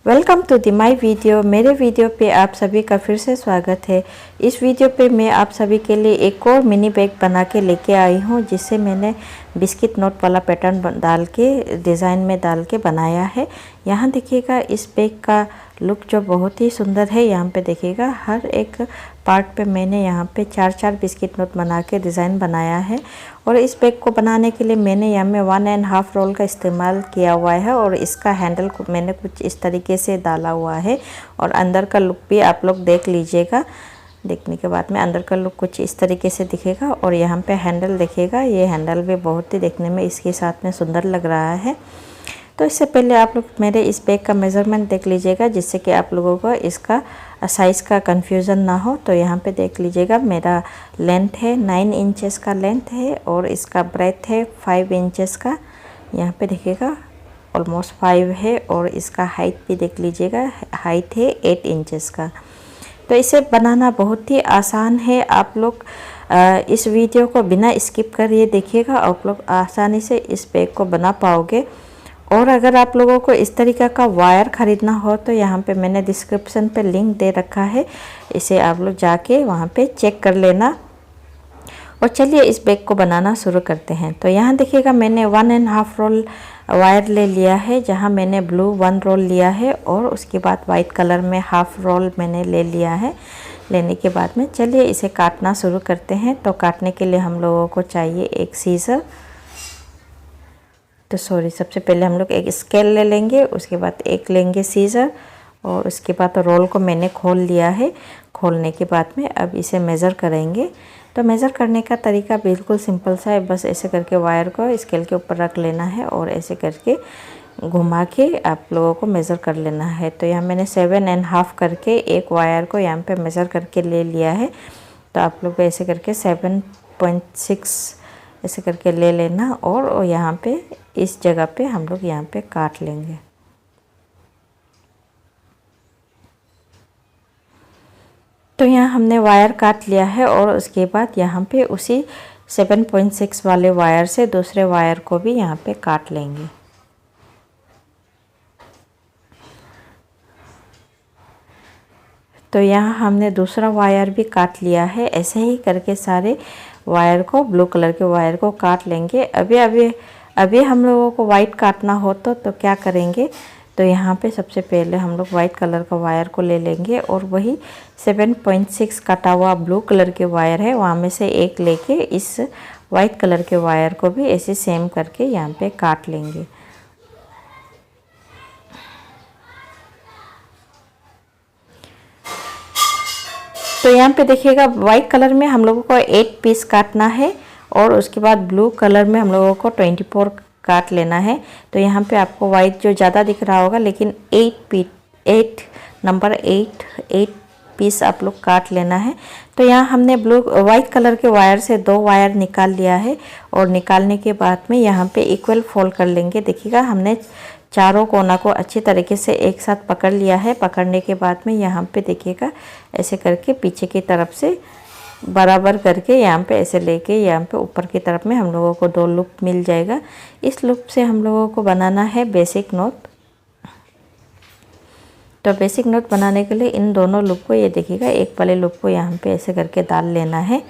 Welcome to the my video. मेरे video पे आप सभी का फिर से स्वागत है। इस वीडियो पे मैं आप सभी के लिए एक और मिनी बैग बना के लेके आई हूँ, जिसे मैंने बिस्किट नोट वाला पैटर्न डाल के डिज़ाइन में डाल के बनाया है। यहाँ देखिएगा इस बैग का लुक जो बहुत ही सुंदर है। यहाँ पे देखिएगा हर एक पार्ट पे मैंने यहाँ पे 4-4 बिस्किट नोट बना के डिज़ाइन बनाया है। और इस बैग को बनाने के लिए मैंने यहाँ में 1.5 रोल का इस्तेमाल किया हुआ है और इसका हैंडल को मैंने कुछ इस तरीके से डाला हुआ है। और अंदर का लुक भी आप लोग देख लीजिएगा। देखने के बाद में अंदर का लुक कुछ इस तरीके से दिखेगा। और यहाँ पे हैंडल देखिएगा, ये हैंडल भी बहुत ही देखने में इसके साथ में सुंदर लग रहा है। तो इससे पहले आप लोग मेरे इस बैग का मेज़रमेंट देख लीजिएगा, जिससे कि आप लोगों को इसका साइज़ का कंफ्यूजन ना हो। तो यहाँ पे देख लीजिएगा, मेरा लेंथ है 9 इंचेस का लेंथ है और इसका ब्रेथ है 5 इंचेस का। यहाँ पे देखिएगा ऑलमोस्ट 5 है। और इसका हाइट भी देख लीजिएगा, हाइट है 8 इंचेस का। तो इसे बनाना बहुत ही आसान है। आप लोग इस वीडियो को बिना स्किप करिए देखिएगा, आप लोग आसानी से इस बैग को बना पाओगे। और अगर आप लोगों को इस तरीक़ा का वायर ख़रीदना हो तो यहाँ पे मैंने डिस्क्रिप्शन पे लिंक दे रखा है, इसे आप लोग जाके वहाँ पे चेक कर लेना। और चलिए इस बैग को बनाना शुरू करते हैं। तो यहाँ देखिएगा मैंने 1.5 रोल वायर ले लिया है, जहाँ मैंने ब्लू 1 रोल लिया है और उसके बाद वाइट कलर में 1/2 रोल मैंने ले लिया है। लेने के बाद में चलिए इसे काटना शुरू करते हैं। तो काटने के लिए हम लोगों को चाहिए एक सीज़र। तो सबसे पहले हम लोग एक स्केल ले लेंगे, उसके बाद एक लेंगे सीज़र और उसके बाद रोल को मैंने खोल लिया है। खोलने के बाद में अब इसे मेज़र करेंगे। तो मेज़र करने का तरीका बिल्कुल सिंपल सा है, बस ऐसे करके वायर को स्केल के ऊपर रख लेना है और ऐसे करके घुमा के आप लोगों को मेज़र कर लेना है। तो यहाँ मैंने 7.5 करके एक वायर को यहाँ पे मेज़र करके ले लिया है। तो आप लोग ऐसे करके 7.6 ऐसे करके ले लेना और यहाँ पे इस जगह पे हम लोग यहाँ पे काट लेंगे। तो यहाँ हमने वायर काट लिया है और उसके बाद यहाँ पे उसी 7.6 वाले वायर से दूसरे वायर को भी यहाँ पे काट लेंगे। तो यहाँ हमने दूसरा वायर भी काट लिया है। ऐसे ही करके सारे वायर को, ब्लू कलर के वायर को काट लेंगे। अभी हम लोगों को वाइट काटना हो तो क्या करेंगे, तो यहाँ पे सबसे पहले हम लोग वाइट कलर का वायर को ले लेंगे और वही 7.6 कटा हुआ ब्लू कलर के वायर है, वहाँ में से एक लेके इस वाइट कलर के वायर को भी ऐसे सेम करके यहाँ पे काट लेंगे। तो यहाँ पे देखिएगा वाइट कलर में हम लोगों को 8 पीस काटना है और उसके बाद ब्लू कलर में हम लोगों को 24 काट लेना है। तो यहाँ पे आपको वाइट जो ज़्यादा दिख रहा होगा, लेकिन 8 पीस आप लोग काट लेना है। तो यहाँ हमने वाइट कलर के वायर से 2 वायर निकाल लिया है और निकालने के बाद में यहाँ पे इक्वल फोल्ड कर लेंगे। देखिएगा हमने चारों कोना को अच्छी तरीके से एक साथ पकड़ लिया है। पकड़ने के बाद में यहाँ पे देखिएगा ऐसे करके पीछे की तरफ से बराबर करके यहाँ पे ऐसे लेके यहाँ पे ऊपर की तरफ में हम लोगों को 2 लूप मिल जाएगा। इस लूप से हम लोगों को बनाना है बेसिक नोट। तो बेसिक नोट बनाने के लिए इन दोनों लूप को, ये देखिएगा एक वाले लूप को यहाँ पे ऐसे करके डाल लेना है।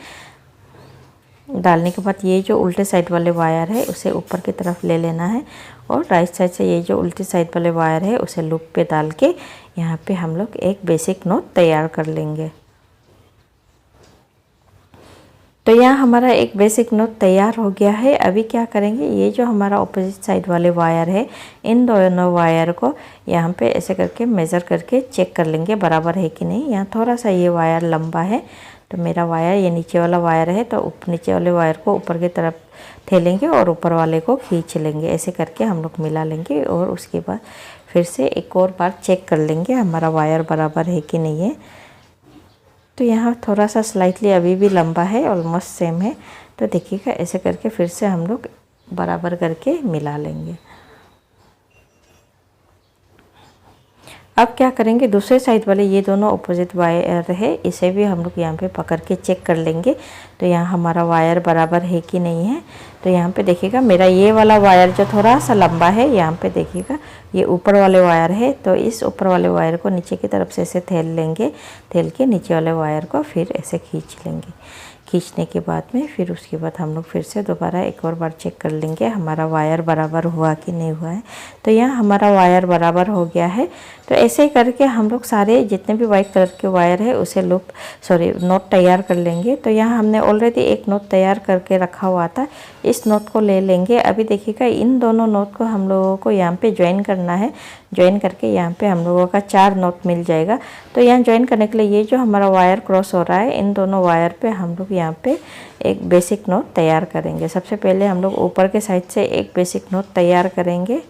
डालने के बाद ये जो उल्टे साइड वाले वायर है उसे ऊपर की तरफ ले लेना है और राइट साइड से ये जो उल्टी साइड वाले वायर है उसे लूप पे डाल के यहाँ पे हम लोग एक बेसिक नोट तैयार कर लेंगे। तो यहाँ हमारा एक बेसिक नोट तैयार हो गया है। अभी क्या करेंगे, ये जो हमारा ऑपोजिट साइड वाले वायर है, इन दोनों वायर को यहाँ पे ऐसे करके मेज़र करके चेक कर लेंगे बराबर है कि नहीं। यहाँ थोड़ा सा ये वायर लंबा है, तो मेरा वायर ये नीचे वाला वायर है, तो नीचे वाले वायर को ऊपर की तरफ ठेलेंगे और ऊपर वाले को खींच लेंगे। ऐसे करके हम लोग मिला लेंगे और उसके बाद फिर से एक और बार चेक कर लेंगे हमारा वायर बराबर है कि नहीं है। तो यहाँ थोड़ा सा स्लाइटली अभी भी लंबा है, ऑलमोस्ट सेम है। तो देखिएगा ऐसे करके फिर से हम लोग बराबर करके मिला लेंगे। अब क्या करेंगे, दूसरे साइड वाले ये दोनों अपोजिट वायर है, इसे भी हम लोग यहाँ पे पकड़ के चेक कर लेंगे। तो यहाँ हमारा वायर बराबर है कि नहीं है। तो यहाँ पे देखिएगा मेरा ये वाला वायर जो थोड़ा सा लंबा है, यहाँ पे देखिएगा ये ऊपर वाले वायर है। तो इस ऊपर वाले वायर को नीचे की तरफ से ऐसे थेल लेंगे, थेल के नीचे वाले वायर को फिर ऐसे खींच लेंगे। खींचने के बाद में फिर उसके बाद हम लोग फिर से दोबारा एक और बार चेक कर लेंगे हमारा वायर बराबर हुआ कि नहीं हुआ है। तो यहाँ हमारा वायर बराबर हो गया है। तो ऐसे ही करके हम लोग सारे जितने भी वाइट कलर के वायर है उसे नोट तैयार कर लेंगे। तो यहाँ हमने ऑलरेडी एक नोट तैयार करके रखा हुआ था, इस नोट को ले लेंगे। अभी देखिएगा इन दोनों नोट को हम लोगों को यहाँ पे ज्वाइन करना है। ज्वाइन करके यहाँ पे हम लोगों का 4 नोट मिल जाएगा। तो यहाँ ज्वाइन करने के लिए ये जो हमारा वायर क्रॉस हो रहा है, इन दोनों वायर पे हम लोग यहाँ पे एक बेसिक नोट तैयार करेंगे। सबसे पहले हम लोग ऊपर के साइड से एक बेसिक नोट तैयार करेंगे।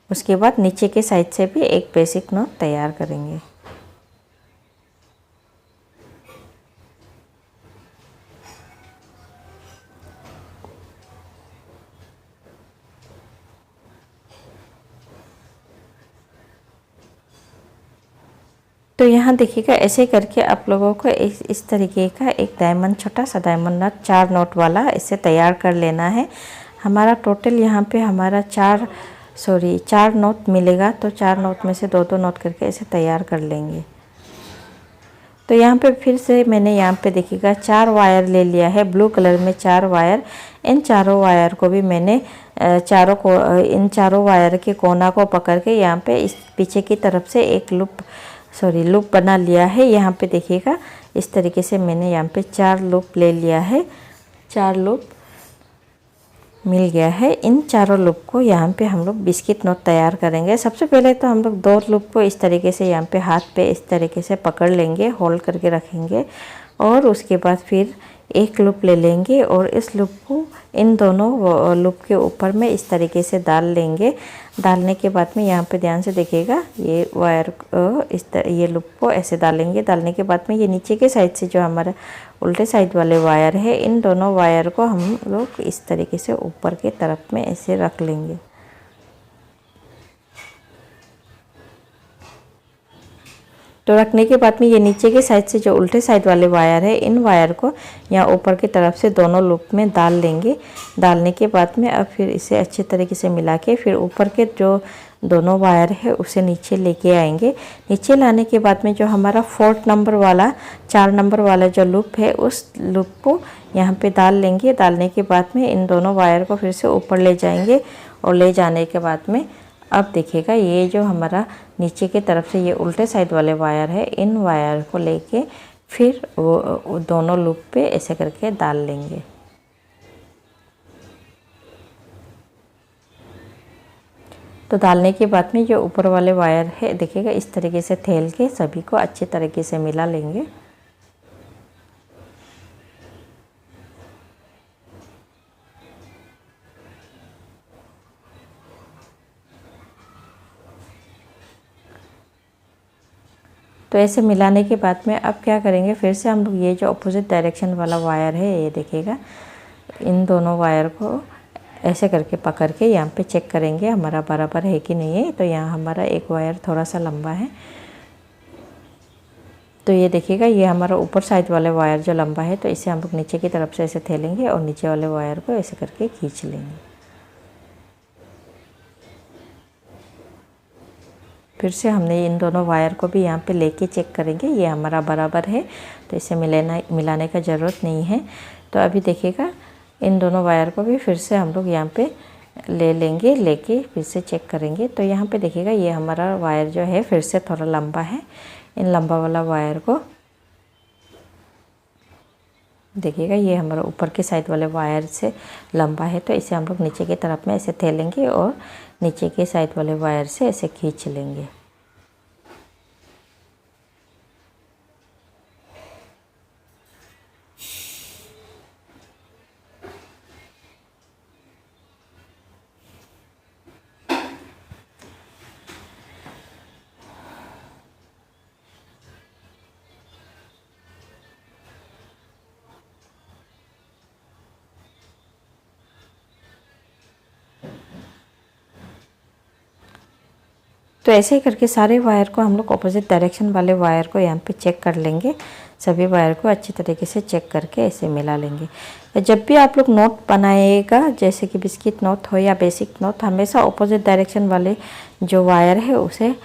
उसके बाद नीचे के साइड से भी एक बेसिक नोट तैयार करेंगे। तो यहाँ देखिएगा ऐसे करके आप लोगों को इस तरीके का एक डायमंड, छोटा सा डायमंड नट 4 नोट वाला इसे तैयार कर लेना है। हमारा टोटल यहाँ पे हमारा 4 नोट मिलेगा। तो 4 नोट में से 2-2 नोट करके इसे तैयार कर लेंगे। तो यहाँ पे फिर से मैंने यहाँ पे देखिएगा 4 वायर ले लिया है, ब्लू कलर में 4 वायर। इन चारों वायर को भी मैंने इन चारों वायर के कोना को पकड़ के यहाँ पे इस पीछे की तरफ से एक लूप बना लिया है। यहाँ पे देखिएगा इस तरीके से मैंने यहाँ पे 4 लूप ले लिया है, 4 लूप मिल गया है। इन चारों लूप को यहाँ पे हम लोग बिस्किट नोट तैयार करेंगे। सबसे पहले तो हम लोग 2 लूप को इस तरीके से यहाँ पे हाथ पे इस तरीके से पकड़ लेंगे, होल्ड करके रखेंगे। और उसके बाद फिर एक लूप ले लेंगे और इस लूप को इन दोनों लूप के ऊपर में इस तरीके से डाल लेंगे। डालने के बाद में यहाँ पे ध्यान से देखिएगा ये वायर ये लूप को ऐसे डालेंगे। डालने के बाद में ये नीचे के साइड से जो हमारा उल्टे साइड वाले वायर है, इन दोनों वायर को हम लोग इस तरीके से ऊपर के तरफ में ऐसे रख लेंगे। तो रखने के बाद में ये नीचे के साइड से जो उल्टे साइड वाले वायर है, इन वायर को यहाँ ऊपर की तरफ से दोनों लूप में डाल लेंगे। डालने के बाद में अब फिर इसे अच्छे तरीके से मिला के फिर ऊपर के जो दोनों वायर है उसे नीचे लेके आएंगे। नीचे लाने के बाद में जो हमारा 4 नंबर वाला 4 नंबर वाला जो लूप है, उस लूप को यहाँ पे डाल लेंगे। डालने के बाद में इन दोनों वायर को फिर से ऊपर ले जाएंगे। और ले जाने के बाद में अब देखिएगा ये जो हमारा नीचे की तरफ से ये उल्टे साइड वाले वायर है, इन वायर को लेके फिर वो दोनों लूप पे ऐसे करके डाल लेंगे। तो डालने के बाद में जो ऊपर वाले वायर है देखिएगा इस तरीके से थेल के सभी को अच्छे तरीके से मिला लेंगे। तो ऐसे मिलाने के बाद में अब क्या करेंगे, फिर से हम लोग ये जो अपोजिट डायरेक्शन वाला वायर है ये देखिएगा, इन दोनों वायर को ऐसे करके पकड़ के यहाँ पे चेक करेंगे हमारा बराबर है कि नहीं है। तो यहाँ हमारा एक वायर थोड़ा सा लंबा है। तो ये देखिएगा ये हमारा ऊपर साइड वाले वायर जो लंबा है, तो इसे हम लोग नीचे की तरफ से ऐसे थेलेंगे और नीचे वाले वायर को ऐसे करके खींच लेंगे। फिर से हमने इन दोनों वायर को भी यहाँ पे लेके चेक करेंगे ये हमारा बराबर है। तो इसे मिलाने का ज़रूरत नहीं है। तो अभी देखिएगा इन दोनों वायर को भी फिर से हम लोग यहाँ पे ले लेंगे, लेके फिर से चेक करेंगे। तो यहाँ पे देखिएगा ये हमारा वायर जो है फिर से थोड़ा लंबा है। इन लंबा वाला वायर को देखिएगा ये हमारा ऊपर के साइड वाले वायर से लंबा है। तो इसे हम लोग नीचे की तरफ में ऐसे थेलेंगे और नीचे के साइड वाले वायर से ऐसे खींच लेंगे। तो ऐसे ही करके सारे वायर को हम लोग अपोजिट डायरेक्शन वाले वायर को यहाँ पे चेक कर लेंगे। सभी वायर को अच्छी तरीके से चेक करके ऐसे मिला लेंगे। तो जब भी आप लोग नोट बनाइएगा, जैसे कि बिस्किट नोट हो या बेसिक नोट, हमेशा अपोजिट डायरेक्शन वाले जो वायर है उसे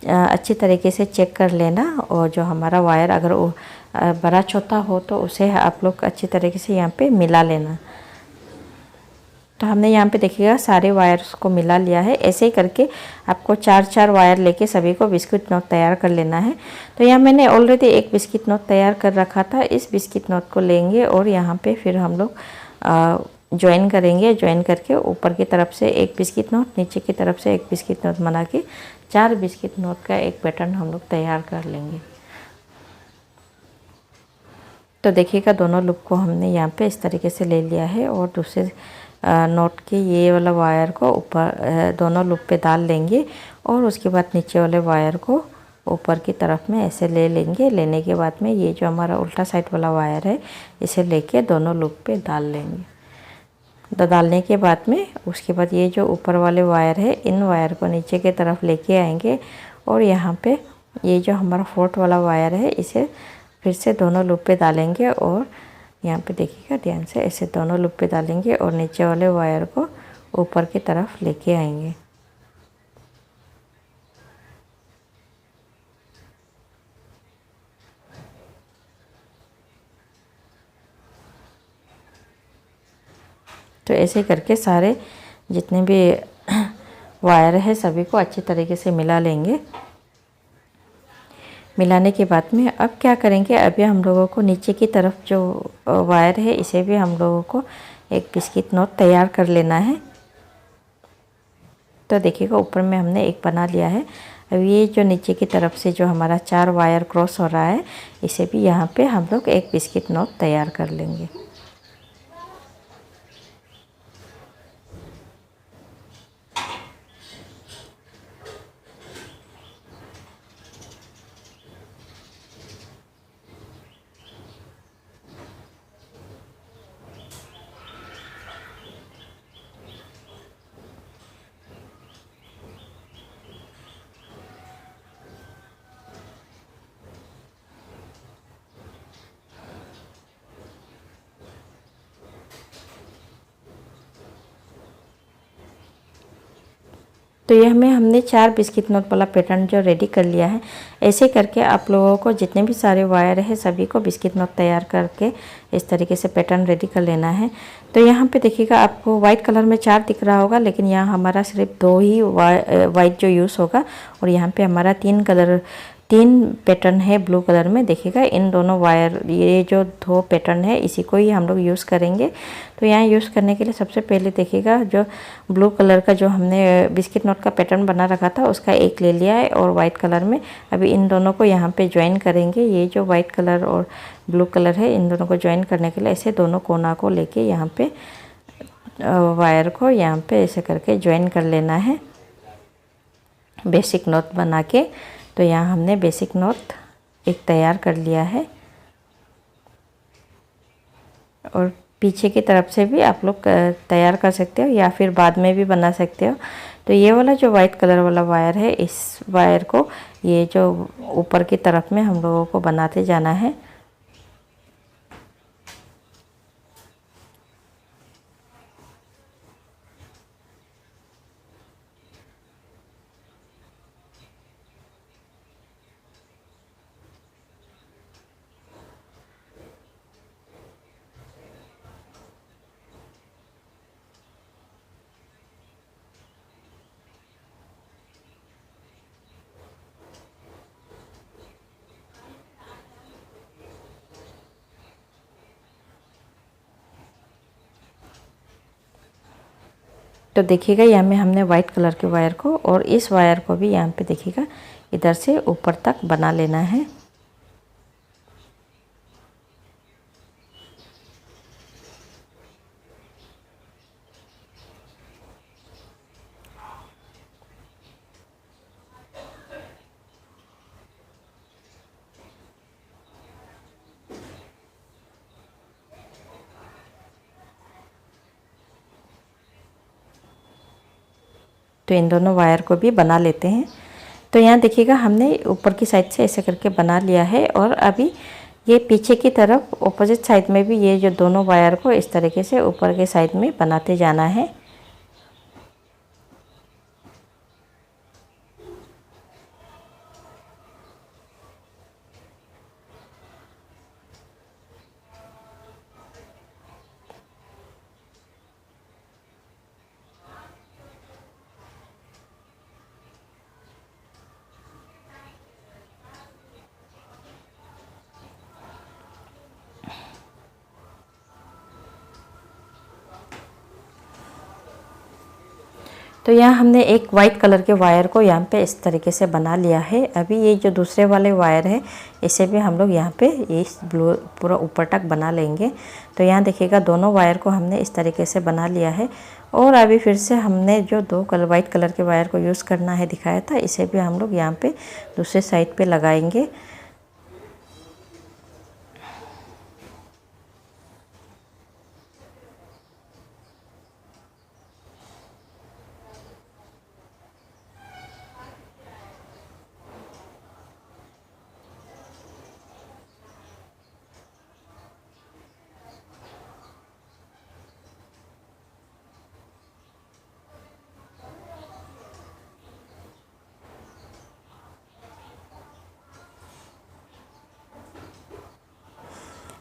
अच्छी तरीके से चेक कर लेना। और जो हमारा वायर अगर वो बड़ा छोटा हो तो उसे आप लोग अच्छी तरीके से यहाँ पे मिला लेना। तो हमने यहाँ पे देखिएगा सारे वायर्स को मिला लिया है। ऐसे ही करके आपको 4-4 वायर लेके सभी को बिस्किट नोट तैयार कर लेना है। तो यहाँ मैंने ऑलरेडी एक बिस्किट नोट तैयार कर रखा था। इस बिस्किट नोट को लेंगे और यहाँ पे फिर हम लोग ज्वाइन करेंगे। ज्वाइन करके ऊपर की तरफ से एक बिस्किट नोट, नीचे की तरफ से एक बिस्किट नोट बना के 4 बिस्किट नोट का एक पैटर्न हम लोग तैयार कर लेंगे। तो देखिएगा दोनों लूप को हमने यहाँ पे इस तरीके से ले लिया है और दूसरे नोट के ये वाला वायर को ऊपर दोनों लूप पे डाल लेंगे और उसके बाद नीचे वाले वायर को ऊपर की तरफ में ऐसे ले लेंगे। लेने के बाद में ये जो हमारा उल्टा साइड वाला वायर है इसे लेके दोनों लूप पे डाल लेंगे। तो डालने के बाद में उसके बाद ये जो ऊपर वाले वायर है इन वायर को नीचे की तरफ लेके आएंगे और यहाँ पे ये जो हमारा 4th वाला वायर है इसे फिर से दोनों लूप पे डालेंगे और यहाँ पे देखिएगा ध्यान से ऐसे दोनों लूप पे डालेंगे और नीचे वाले वायर को ऊपर की तरफ लेके आएंगे। तो ऐसे करके सारे जितने भी वायर है सभी को अच्छी तरीके से मिला लेंगे। मिलाने के बाद में अब क्या करेंगे, अभी हम लोगों को नीचे की तरफ जो वायर है इसे भी हम लोगों को एक बिस्किट नोट तैयार कर लेना है। तो देखिएगा ऊपर में हमने एक बना लिया है। अब ये जो नीचे की तरफ से जो हमारा 4 वायर क्रॉस हो रहा है इसे भी यहाँ पे हम लोग एक बिस्किट नोट तैयार कर लेंगे। तो ये हमने 4 बिस्किट नोट वाला पैटर्न जो रेडी कर लिया है। ऐसे करके आप लोगों को जितने भी सारे वायर है सभी को बिस्किट नोट तैयार करके इस तरीके से पैटर्न रेडी कर लेना है। तो यहाँ पे देखिएगा आपको वाइट कलर में 4 दिख रहा होगा, लेकिन यहाँ हमारा सिर्फ 2 ही वाइट जो यूज़ होगा और यहाँ पे हमारा 3 पैटर्न है ब्लू कलर में। देखिएगा इन दोनों वायर, ये जो 2 पैटर्न है इसी को ही हम लोग यूज़ करेंगे। तो यहाँ यूज़ करने के लिए सबसे पहले देखिएगा जो ब्लू कलर का जो हमने बिस्किट नोट का पैटर्न बना रखा था उसका एक ले लिया है और वाइट कलर में अभी इन दोनों को यहाँ पे ज्वाइन करेंगे। ये जो वाइट कलर और ब्लू कलर है इन दोनों को ज्वाइन करने के लिए ऐसे दोनों कोना को लेके यहाँ पे वायर को यहाँ पे ऐसे करके ज्वाइन कर लेना है बेसिक नोट बना के। तो यहाँ हमने बेसिक नोट एक तैयार कर लिया है और पीछे की तरफ से भी आप लोग तैयार कर सकते हो या फिर बाद में भी बना सकते हो। तो ये वाला जो वाइट कलर वाला वायर है इस वायर को ये जो ऊपर की तरफ में हम लोगों को बनाते जाना है। तो देखिएगा यहाँ में हमने वाइट कलर के वायर को और इस वायर को भी यहाँ पे देखिएगा इधर से ऊपर तक बना लेना है। तो इन दोनों वायर को भी बना लेते हैं। तो यहाँ देखिएगा हमने ऊपर की साइड से ऐसे करके बना लिया है। और अभी ये पीछे की तरफ ऑपोजिट साइड में भी ये जो दोनों वायर को इस तरीके से ऊपर के साइड में बनाते जाना है। तो यहाँ हमने एक वाइट कलर के वायर को यहाँ पे इस तरीके से बना लिया है। अभी ये जो दूसरे वाले वायर है इसे भी हम लोग यहाँ पे इस ब्लू पूरा ऊपर तक बना लेंगे। तो यहाँ देखिएगा दोनों वायर को हमने इस तरीके से बना लिया है। और अभी फिर से हमने जो वाइट कलर के वायर को यूज़ करना है दिखाया था, इसे भी हम लोग यहाँ पे दूसरे साइड पे लगाएंगे।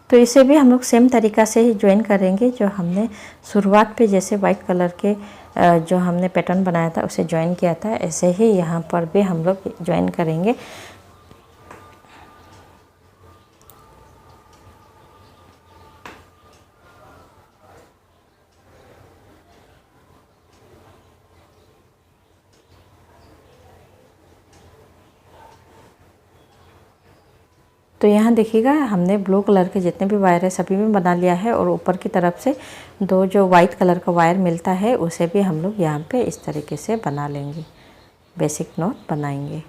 तो इसे भी हम लोग सेम तरीक़ा से ही ज्वाइन करेंगे, जो हमने शुरुआत पे जैसे वाइट कलर के जो हमने पैटर्न बनाया था उसे ज्वाइन किया था, ऐसे ही यहाँ पर भी हम लोग ज्वाइन करेंगे। तो यहाँ देखिएगा हमने ब्लू कलर के जितने भी वायर है सभी में बना लिया है। और ऊपर की तरफ से दो जो वाइट कलर का वायर मिलता है उसे भी हम लोग यहाँ पे इस तरीके से बना लेंगे, बेसिक नॉट बनाएंगे।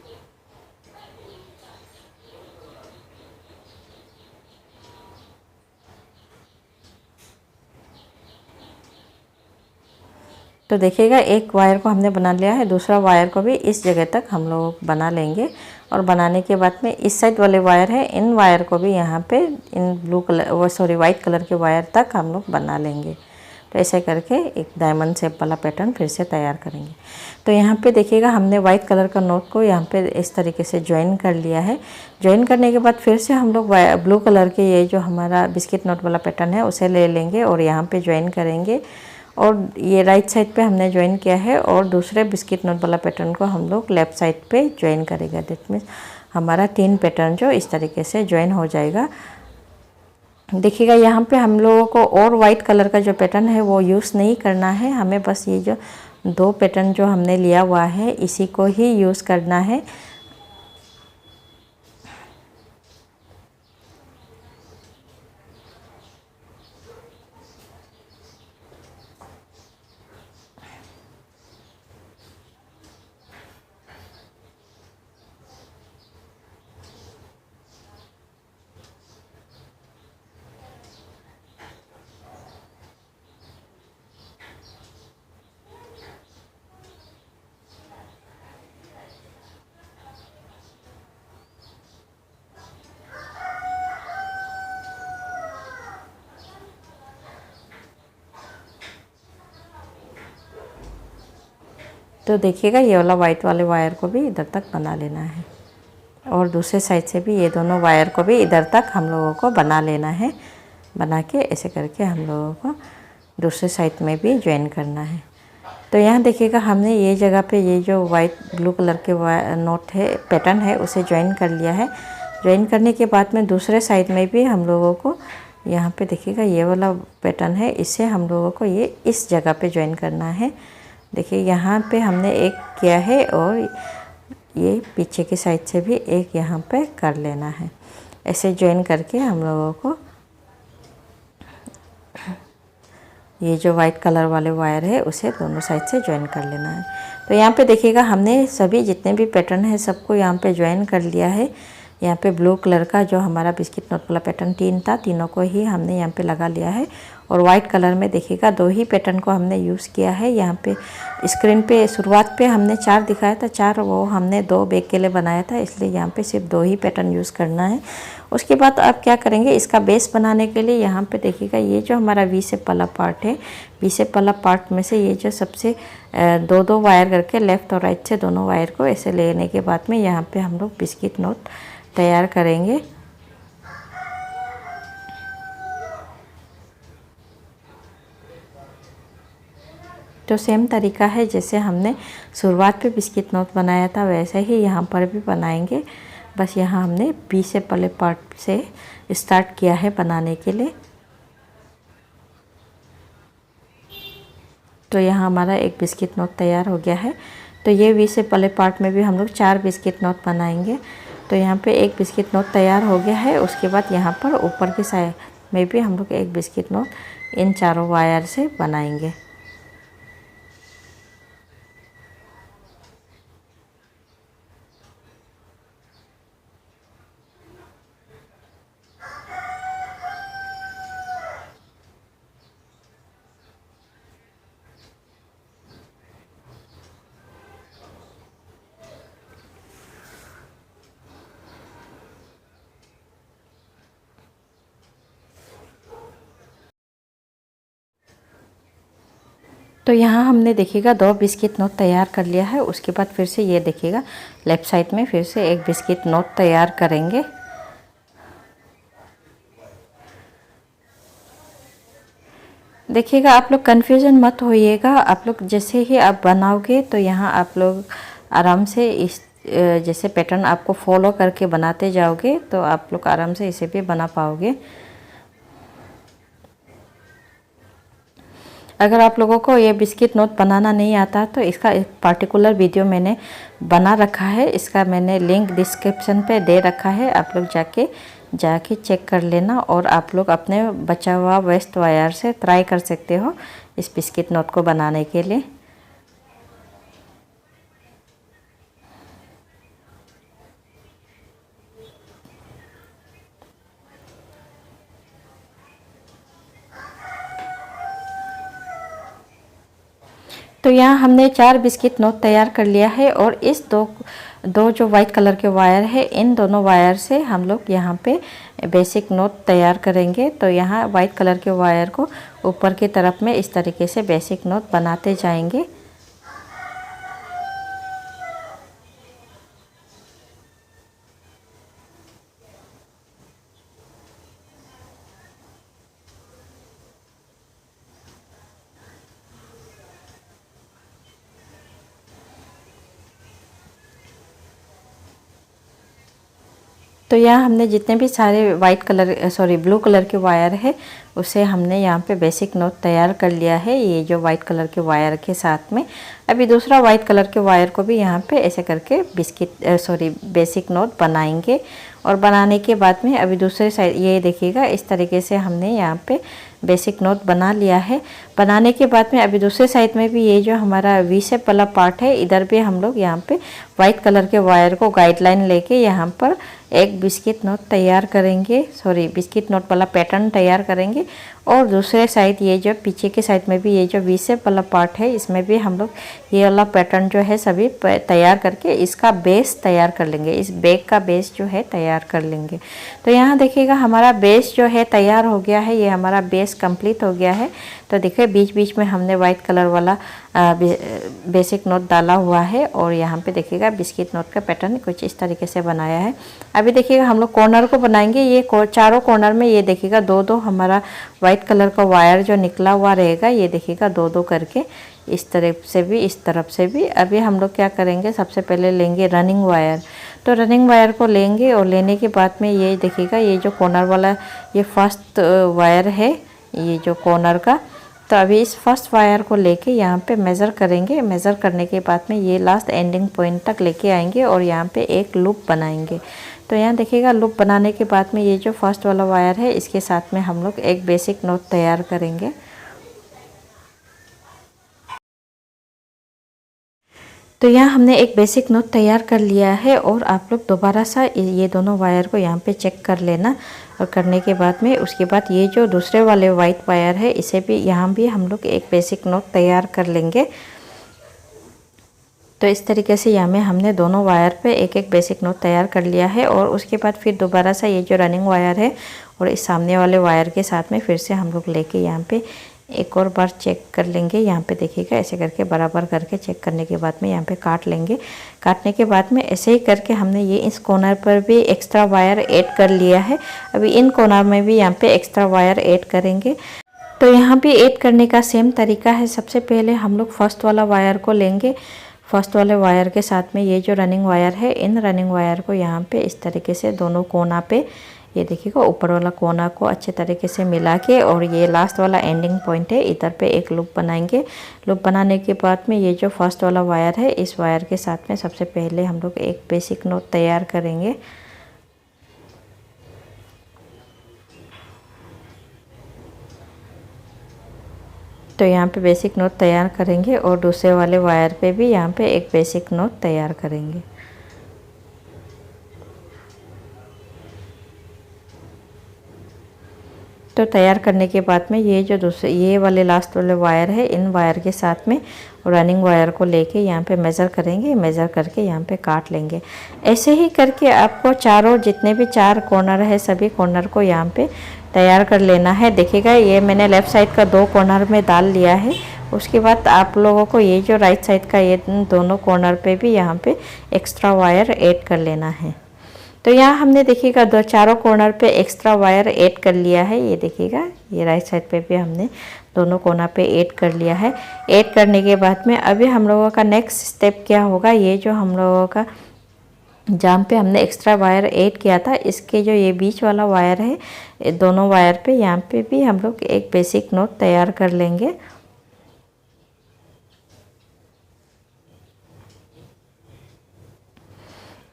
तो देखिएगा एक वायर को हमने बना लिया है, दूसरा वायर को भी इस जगह तक हम लोग बना लेंगे। और बनाने के बाद में इस साइड वाले वायर है, इन वायर को भी यहाँ पे in blue colour white colour के वायर तक हम लोग बना लेंगे। तो ऐसे करके एक डायमंड शेप वाला पैटर्न फिर से तैयार करेंगे। तो यहाँ पे देखिएगा हमने वाइट कलर का नोट को यहाँ पे इस तरीके से ज्वाइन कर लिया है। ज्वाइन करने के बाद फिर से हम लोग ब्लू कलर के ये जो हमारा बिस्किट नोट वाला पैटर्न है उसे ले लेंगे और यहाँ पे ज्वाइन करेंगे। और ये राइट साइड पे हमने ज्वाइन किया है और दूसरे बिस्किट नोट वाला पैटर्न को हम लोग लेफ़्ट साइड पे ज्वाइन करेंगे। दैट मीन्स हमारा 3 पैटर्न जो इस तरीके से ज्वाइन हो जाएगा। देखिएगा यहाँ पे हम लोगों को और वाइट कलर का जो पैटर्न है वो यूज़ नहीं करना है, हमें बस ये जो 2 पैटर्न जो हमने लिया हुआ है इसी को ही यूज़ करना है। तो देखिएगा ये वाला वाइट वाले वायर को भी इधर तक बना लेना है और दूसरे साइड से भी ये दोनों वायर को भी इधर तक हम लोगों को बना लेना है। बना के ऐसे करके हम लोगों को दूसरे साइड में भी ज्वाइन करना है। तो यहाँ देखिएगा हमने ये जगह पे ये जो वाइट ब्लू कलर के नोट है पैटर्न है उसे ज्वाइन कर लिया है। ज्वाइन करने के बाद में दूसरे साइड में भी हम लोगों को यहाँ पे देखिएगा ये वाला पैटर्न है, इसे हम लोगों को ये इस जगह पे ज्वाइन करना है। देखिए यहाँ पे हमने एक किया है और ये पीछे की साइड से भी एक यहाँ पे कर लेना है। ऐसे ज्वाइन करके हम लोगों को ये जो वाइट कलर वाले वायर है उसे दोनों साइड से ज्वाइन कर लेना है। तो यहाँ पे देखिएगा हमने सभी जितने भी पैटर्न है सबको यहाँ पे ज्वाइन कर लिया है। यहाँ पे ब्लू कलर का जो हमारा बिस्किट नोट वाला पैटर्न 3 था, तीनों को ही हमने यहाँ पे लगा लिया है। और वाइट कलर में देखिएगा 2 ही पैटर्न को हमने यूज़ किया है। यहाँ पे स्क्रीन पे शुरुआत पे हमने 4 दिखाया था, 4 वो हमने 2 बैग के लिए बनाया था, इसलिए यहाँ पे सिर्फ 2 ही पैटर्न यूज़ करना है। उसके बाद आप क्या करेंगे, इसका बेस बनाने के लिए यहाँ पे देखिएगा ये जो हमारा वी शेप वाला पार्ट है, वी शेप वाला पार्ट में से ये जो सबसे 2-2 वायर करके लेफ़्ट और राइट से दोनों वायर को ऐसे लेने के बाद में यहाँ पे हम लोग बिस्किट नोट तैयार करेंगे। तो सेम तरीका है जैसे हमने शुरुआत पे बिस्किट नोट बनाया था, वैसे ही यहाँ पर भी बनाएंगे। बस यहाँ हमने बी से पहले पार्ट से स्टार्ट किया है बनाने के लिए। तो यहाँ हमारा एक बिस्किट नोट तैयार हो गया है। तो ये वी से पहले पार्ट में भी हम लोग 4 बिस्किट नोट बनाएंगे। तो यहाँ पे एक बिस्किट नोट तैयार हो गया है। उसके बाद यहाँ पर ऊपर के साइड में भी हम लोग एक बिस्किट नोट इन चारों वायर से बनाएंगे। तो यहाँ हमने देखिएगा 2 बिस्किट नोट तैयार कर लिया है। उसके बाद फिर से ये देखिएगा लेफ़्ट साइड में फिर से एक बिस्किट नोट तैयार करेंगे। देखिएगा आप लोग कन्फ्यूज़न मत होइएगा। आप लोग जैसे ही आप बनाओगे तो यहाँ आप लोग आराम से इस जैसे पैटर्न आपको फॉलो करके बनाते जाओगे तो आप लोग आराम से इसे भी बना पाओगे। अगर आप लोगों को ये बिस्किट नोट बनाना नहीं आता तो इसका एक पार्टिकुलर वीडियो मैंने बना रखा है, इसका मैंने लिंक डिस्क्रिप्शन पे दे रखा है। आप लोग जाके चेक कर लेना और आप लोग अपने बचा हुआ वेस्ट वायर से ट्राई कर सकते हो इस बिस्किट नोट को बनाने के लिए। तो यहाँ हमने 4 बिस्किट नोट तैयार कर लिया है और इस दो जो वाइट कलर के वायर है, इन दोनों वायर से हम लोग यहाँ पे बेसिक नोट तैयार करेंगे। तो यहाँ वाइट कलर के वायर को ऊपर की तरफ में इस तरीके से बेसिक नोट बनाते जाएंगे। तो यहाँ हमने जितने भी सारे वाइट कलर ब्लू कलर के वायर है उसे हमने यहाँ पे बेसिक नोट तैयार कर लिया है, ये जो वाइट कलर के वायर के साथ में। अभी दूसरा वाइट कलर के वायर को भी यहाँ पे ऐसे करके बेसिक नोट बनाएंगे। और बनाने के बाद में अभी दूसरे साइड ये देखिएगा इस तरीके से हमने यहाँ पे बेसिक नोट बना लिया है। बनाने के बाद में अभी दूसरे साइड में भी ये जो हमारा वी शेप वाला पार्ट है, इधर भी हम लोग यहाँ पे वाइट कलर के वायर को गाइडलाइन लेके यहाँ पर एक बिस्किट नोट तैयार करेंगे, बिस्किट नोट वाला पैटर्न तैयार करेंगे। और दूसरे साइड ये जो पीछे के साइड में भी ये जो वी शेप वाला पार्ट है, इसमें भी हम लोग ये वाला पैटर्न जो है सभी तैयार करके इसका बेस तैयार कर लेंगे, इस बैग का बेस जो है तैयार कर लेंगे। तो यहाँ देखिएगा हमारा बेस जो है तैयार हो गया है, ये हमारा बेस कंप्लीट हो गया है। तो देखिए बीच बीच में हमने वाइट कलर वाला बेसिक नोट डाला हुआ है और यहाँ पे देखिएगा बिस्किट नोट का पैटर्न कुछ इस तरीके से बनाया है। अभी देखिएगा हम लोग कॉर्नर को बनाएंगे। ये चारों कॉर्नर में ये देखिएगा 2-2 हमारा वाइट कलर का वायर जो निकला हुआ रहेगा, ये देखिएगा 2-2 करके इस तरफ से भी इस तरफ से भी। अभी हम लोग क्या करेंगे, सबसे पहले लेंगे रनिंग वायर। तो रनिंग वायर को लेंगे और लेने के बाद में ये देखिएगा ये जो कॉर्नर वाला ये फर्स्ट वायर है, ये जो कॉर्नर का। तो अभी इस फर्स्ट वायर को लेके यहाँ पे मेज़र करेंगे। मेज़र करने के बाद में ये लास्ट एंडिंग पॉइंट तक लेके आएंगे और यहाँ पे एक लूप बनाएंगे। तो यहाँ देखिएगा लूप बनाने के बाद में ये जो फर्स्ट वाला वायर है इसके साथ में हम लोग एक बेसिक नोट तैयार करेंगे। तो यहाँ हमने एक बेसिक नोट तैयार कर लिया है और आप लोग दोबारा सा ये दोनों वायर को यहाँ पे चेक कर लेना। और करने के बाद में उसके बाद ये जो दूसरे वाले वाइट वायर है इसे भी यहाँ भी हम लोग एक बेसिक नोट तैयार कर लेंगे। तो इस तरीके से यहाँ में हमने दोनों वायर पे एक एक बेसिक नोट तैयार कर लिया है। और उसके बाद फिर दोबारा सा ये जो रनिंग वायर है और इस सामने वाले वायर के साथ में फिर से हम लोग लेके यहाँ पे एक और बार चेक कर लेंगे। यहाँ पे देखिएगा ऐसे करके बराबर करके चेक करने के बाद में यहाँ पे काट लेंगे। काटने के बाद में ऐसे ही करके हमने ये इस कॉर्नर पर भी एक्स्ट्रा वायर ऐड कर लिया है। अभी इन कॉर्नर में भी यहाँ पे एक्स्ट्रा वायर ऐड करेंगे। तो यहाँ भी ऐड करने का सेम तरीका है। सबसे पहले हम लोग फर्स्ट वाला वायर को लेंगे। फर्स्ट वाले वायर के साथ में ये जो रनिंग वायर है, इन रनिंग वायर को यहाँ पे इस तरीके से दोनों कोना पे, ये देखिएगा ऊपर वाला कोना को अच्छे तरीके से मिला के, और ये लास्ट वाला एंडिंग पॉइंट है, इधर पे एक लूप बनाएंगे। लूप बनाने के बाद में ये जो फर्स्ट वाला वायर है, इस वायर के साथ में सबसे पहले हम लोग एक बेसिक नोट तैयार करेंगे। तो यहाँ पे बेसिक नोट तैयार करेंगे और दूसरे वाले वायर पे भी यहाँ पे एक बेसिक नोट तैयार करेंगे। तो तैयार करने के बाद में ये जो दूसरे ये वाले लास्ट वाले वायर है, इन वायर के साथ में रनिंग वायर को लेके यहाँ पे मेज़र करेंगे। मेज़र करके यहाँ पे काट लेंगे। ऐसे ही करके आपको चारों जितने भी चार कॉर्नर है, सभी कॉर्नर को यहाँ पे तैयार कर लेना है। देखिएगा ये मैंने लेफ़्ट साइड का 2 कॉर्नर में डाल लिया है। उसके बाद आप लोगों को ये जो राइट साइड का ये दोनों कॉर्नर पे भी यहाँ पे एक्स्ट्रा वायर ऐड कर लेना है। तो यहाँ हमने देखिएगा चारों कॉर्नर पे एक्स्ट्रा वायर ऐड कर लिया है। ये देखिएगा ये राइट साइड पे भी हमने दोनों कोना पे ऐड कर लिया है। ऐड करने के बाद में अभी हम लोगों का नेक्स्ट स्टेप क्या होगा, ये जो हम लोगों का जहाँ पे हमने एक्स्ट्रा वायर ऐड किया था, इसके जो ये बीच वाला वायर है, दोनों वायर पे यहाँ पे भी हम लोग एक बेसिक नोट तैयार कर लेंगे।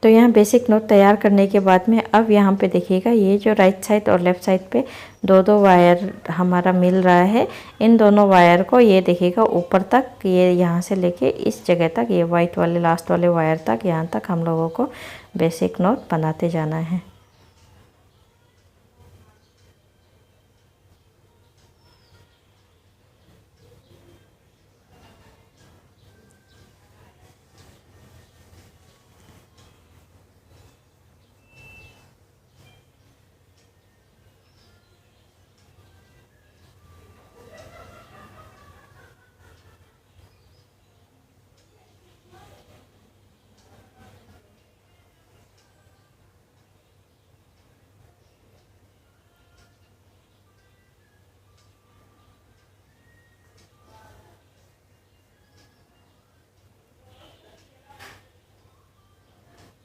तो यहाँ बेसिक नोट तैयार करने के बाद में अब यहाँ पे देखिएगा ये जो राइट साइड और लेफ़्ट साइड पे दो वायर हमारा मिल रहा है। इन दोनों वायर को ये देखिएगा ऊपर तक, ये यहाँ से लेके इस जगह तक, ये वाइट वाले लास्ट वाले वायर तक, यहाँ तक हम लोगों को बेसिक नोट बनाते जाना है।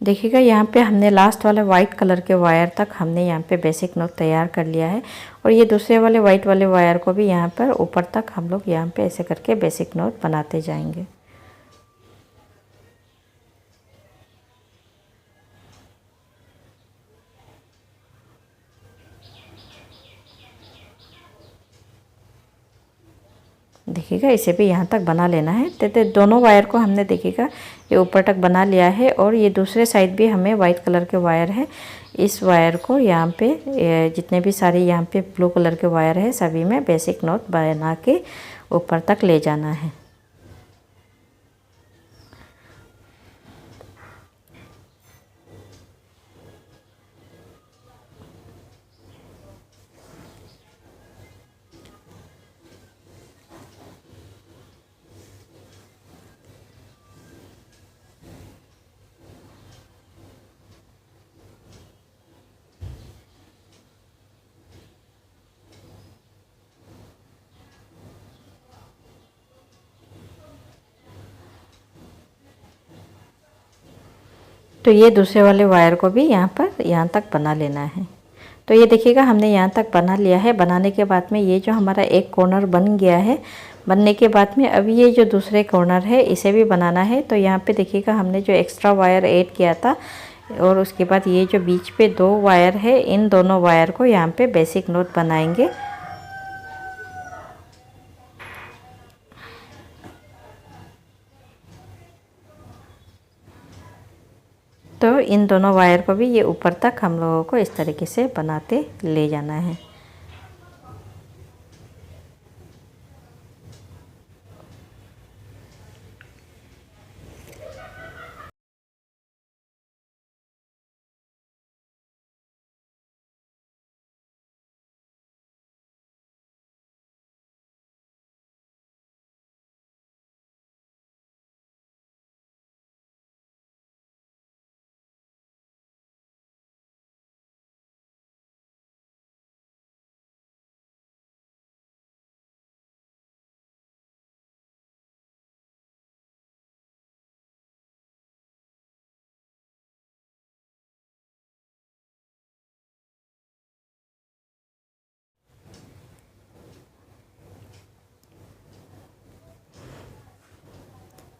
देखिएगा यहाँ पे हमने लास्ट वाले वाइट कलर के वायर तक हमने यहाँ पे बेसिक नोट तैयार कर लिया है। और ये दूसरे वाले वाइट वाले वायर को भी यहाँ पर ऊपर तक हम लोग यहाँ पे ऐसे करके बेसिक नोट बनाते जाएंगे। देखिएगा इसे भी यहाँ तक बना लेना है। तो दोनों वायर को हमने देखिएगा ये ऊपर तक बना लिया है। और ये दूसरे साइड भी हमें वाइट कलर के वायर है, इस वायर को यहाँ पे जितने भी सारे यहाँ पे ब्लू कलर के वायर है, सभी में बेसिक नोट बना के ऊपर तक ले जाना है। तो ये दूसरे वाले वायर को भी यहाँ तक बना लेना है। तो ये देखिएगा हमने यहाँ तक बना लिया है। बनाने के बाद में ये जो हमारा एक कॉर्नर बन गया है, बनने के बाद में अभी ये जो दूसरे कॉर्नर है इसे भी बनाना है। तो यहाँ पे देखिएगा हमने जो एक्स्ट्रा वायर ऐड किया था, और उसके बाद ये जो बीच पे 2 वायर है, इन दोनों वायर को यहाँ पे बेसिक नोट बनाएंगे। तो इन दोनों वायर को भी ये ऊपर तक हम लोगों को इस तरीके से बनाते ले जाना है।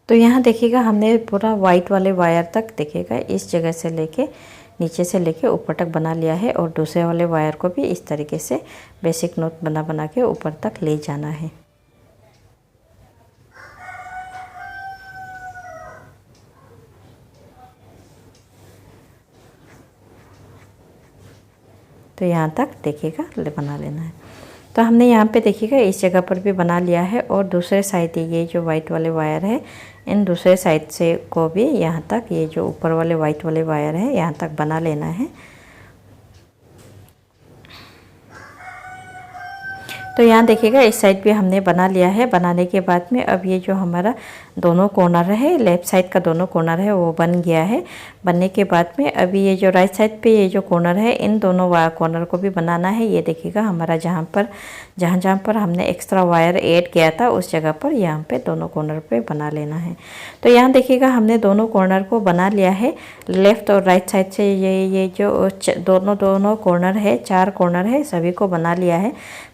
तो यहाँ देखिएगा हमने पूरा वाइट वाले वायर तक देखिएगा इस जगह से लेके नीचे से लेके ऊपर तक बना लिया है, और दूसरे वाले वायर को भी इस तरीके से बेसिक नॉट बना बना के ऊपर तक ले जाना है। तो यहाँ तक देखिएगा बना लेना है। तो हमने यहाँ पे देखिएगा इस जगह पर भी बना लिया है, और दूसरे साइड ये जो वाइट वाले वायर है इन दूसरे साइड से को भी यहाँ तक ये जो ऊपर वाले वाइट वाले वायर है यहाँ तक बना लेना है। तो यहाँ देखिएगा इस साइड भी हमने बना लिया है। बनाने के बाद में अब ये जो हमारा दोनों कॉर्नर है, लेफ़्ट साइड का दोनों कॉर्नर है वो बन गया है। बनने के बाद में अभी ये जो राइट साइड पे ये जो कॉर्नर है इन दोनों कॉर्नर को भी बनाना है। ये देखिएगा हमारा जहाँ पर हमने एक्स्ट्रा वायर ऐड किया था उस जगह पर यहाँ पे दोनों कॉर्नर पे बना लेना है। तो यहाँ देखिएगा हमने दोनों कॉर्नर को बना लिया है। लेफ़्ट और राइट साइड से ये जो दोनों कॉर्नर है, 4 कॉर्नर है, सभी को बना लिया है।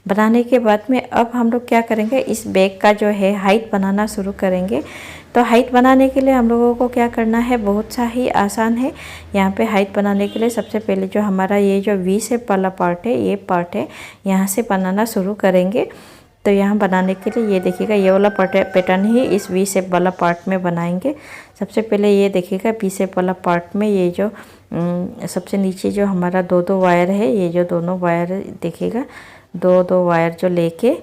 बनाने के बाद में अब हम लोग क्या करेंगे, इस बैग का जो है हाइट बनाना शुरू करेंगे। तो हाइट बनाने के लिए हम लोगों को क्या करना है, बहुत सा ही आसान है। यहाँ पे हाइट बनाने के लिए सबसे पहले जो हमारा ये जो वी शेप वाला पार्ट है, ये पार्ट है, यहाँ से बनाना शुरू करेंगे। तो यहाँ बनाने के लिए ये देखिएगा ये वाला पैटर्न ही इस वी शेप वाला पार्ट में बनाएंगे। सबसे पहले ये देखिएगा वी शेप वाला पार्ट में ये जो सबसे नीचे जो हमारा दो वायर है, ये जो दोनों वायर देखिएगा दो वायर जो लेके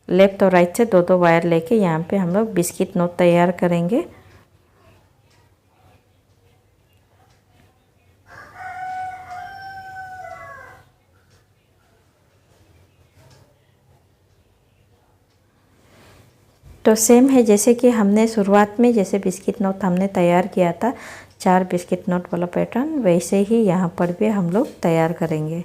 लेफ़्ट और राइट से दो वायर लेके यहाँ पे हम लोग बिस्किट नोट तैयार करेंगे। तो सेम है जैसे कि हमने शुरुआत में जैसे बिस्किट नोट हमने तैयार किया था 4 बिस्किट नोट वाला पैटर्न, वैसे ही यहाँ पर भी हम लोग तैयार करेंगे।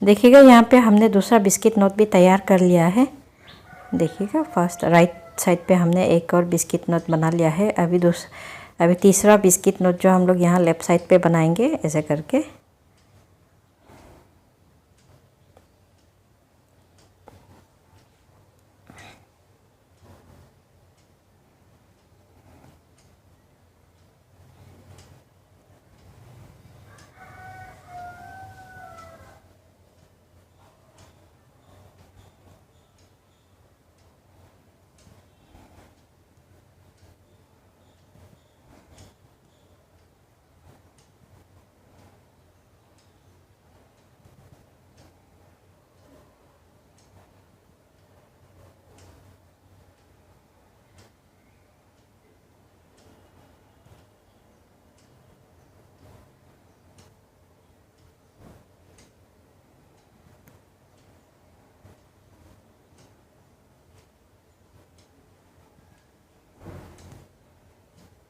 देखिएगा यहाँ पे हमने दूसरा बिस्किट नोट भी तैयार कर लिया है। देखिएगा फर्स्ट राइट साइड पे हमने एक और बिस्किट नोट बना लिया है। अभी तीसरा बिस्किट नोट जो हम लोग यहाँ लेफ़्ट साइड पे बनाएंगे ऐसे करके।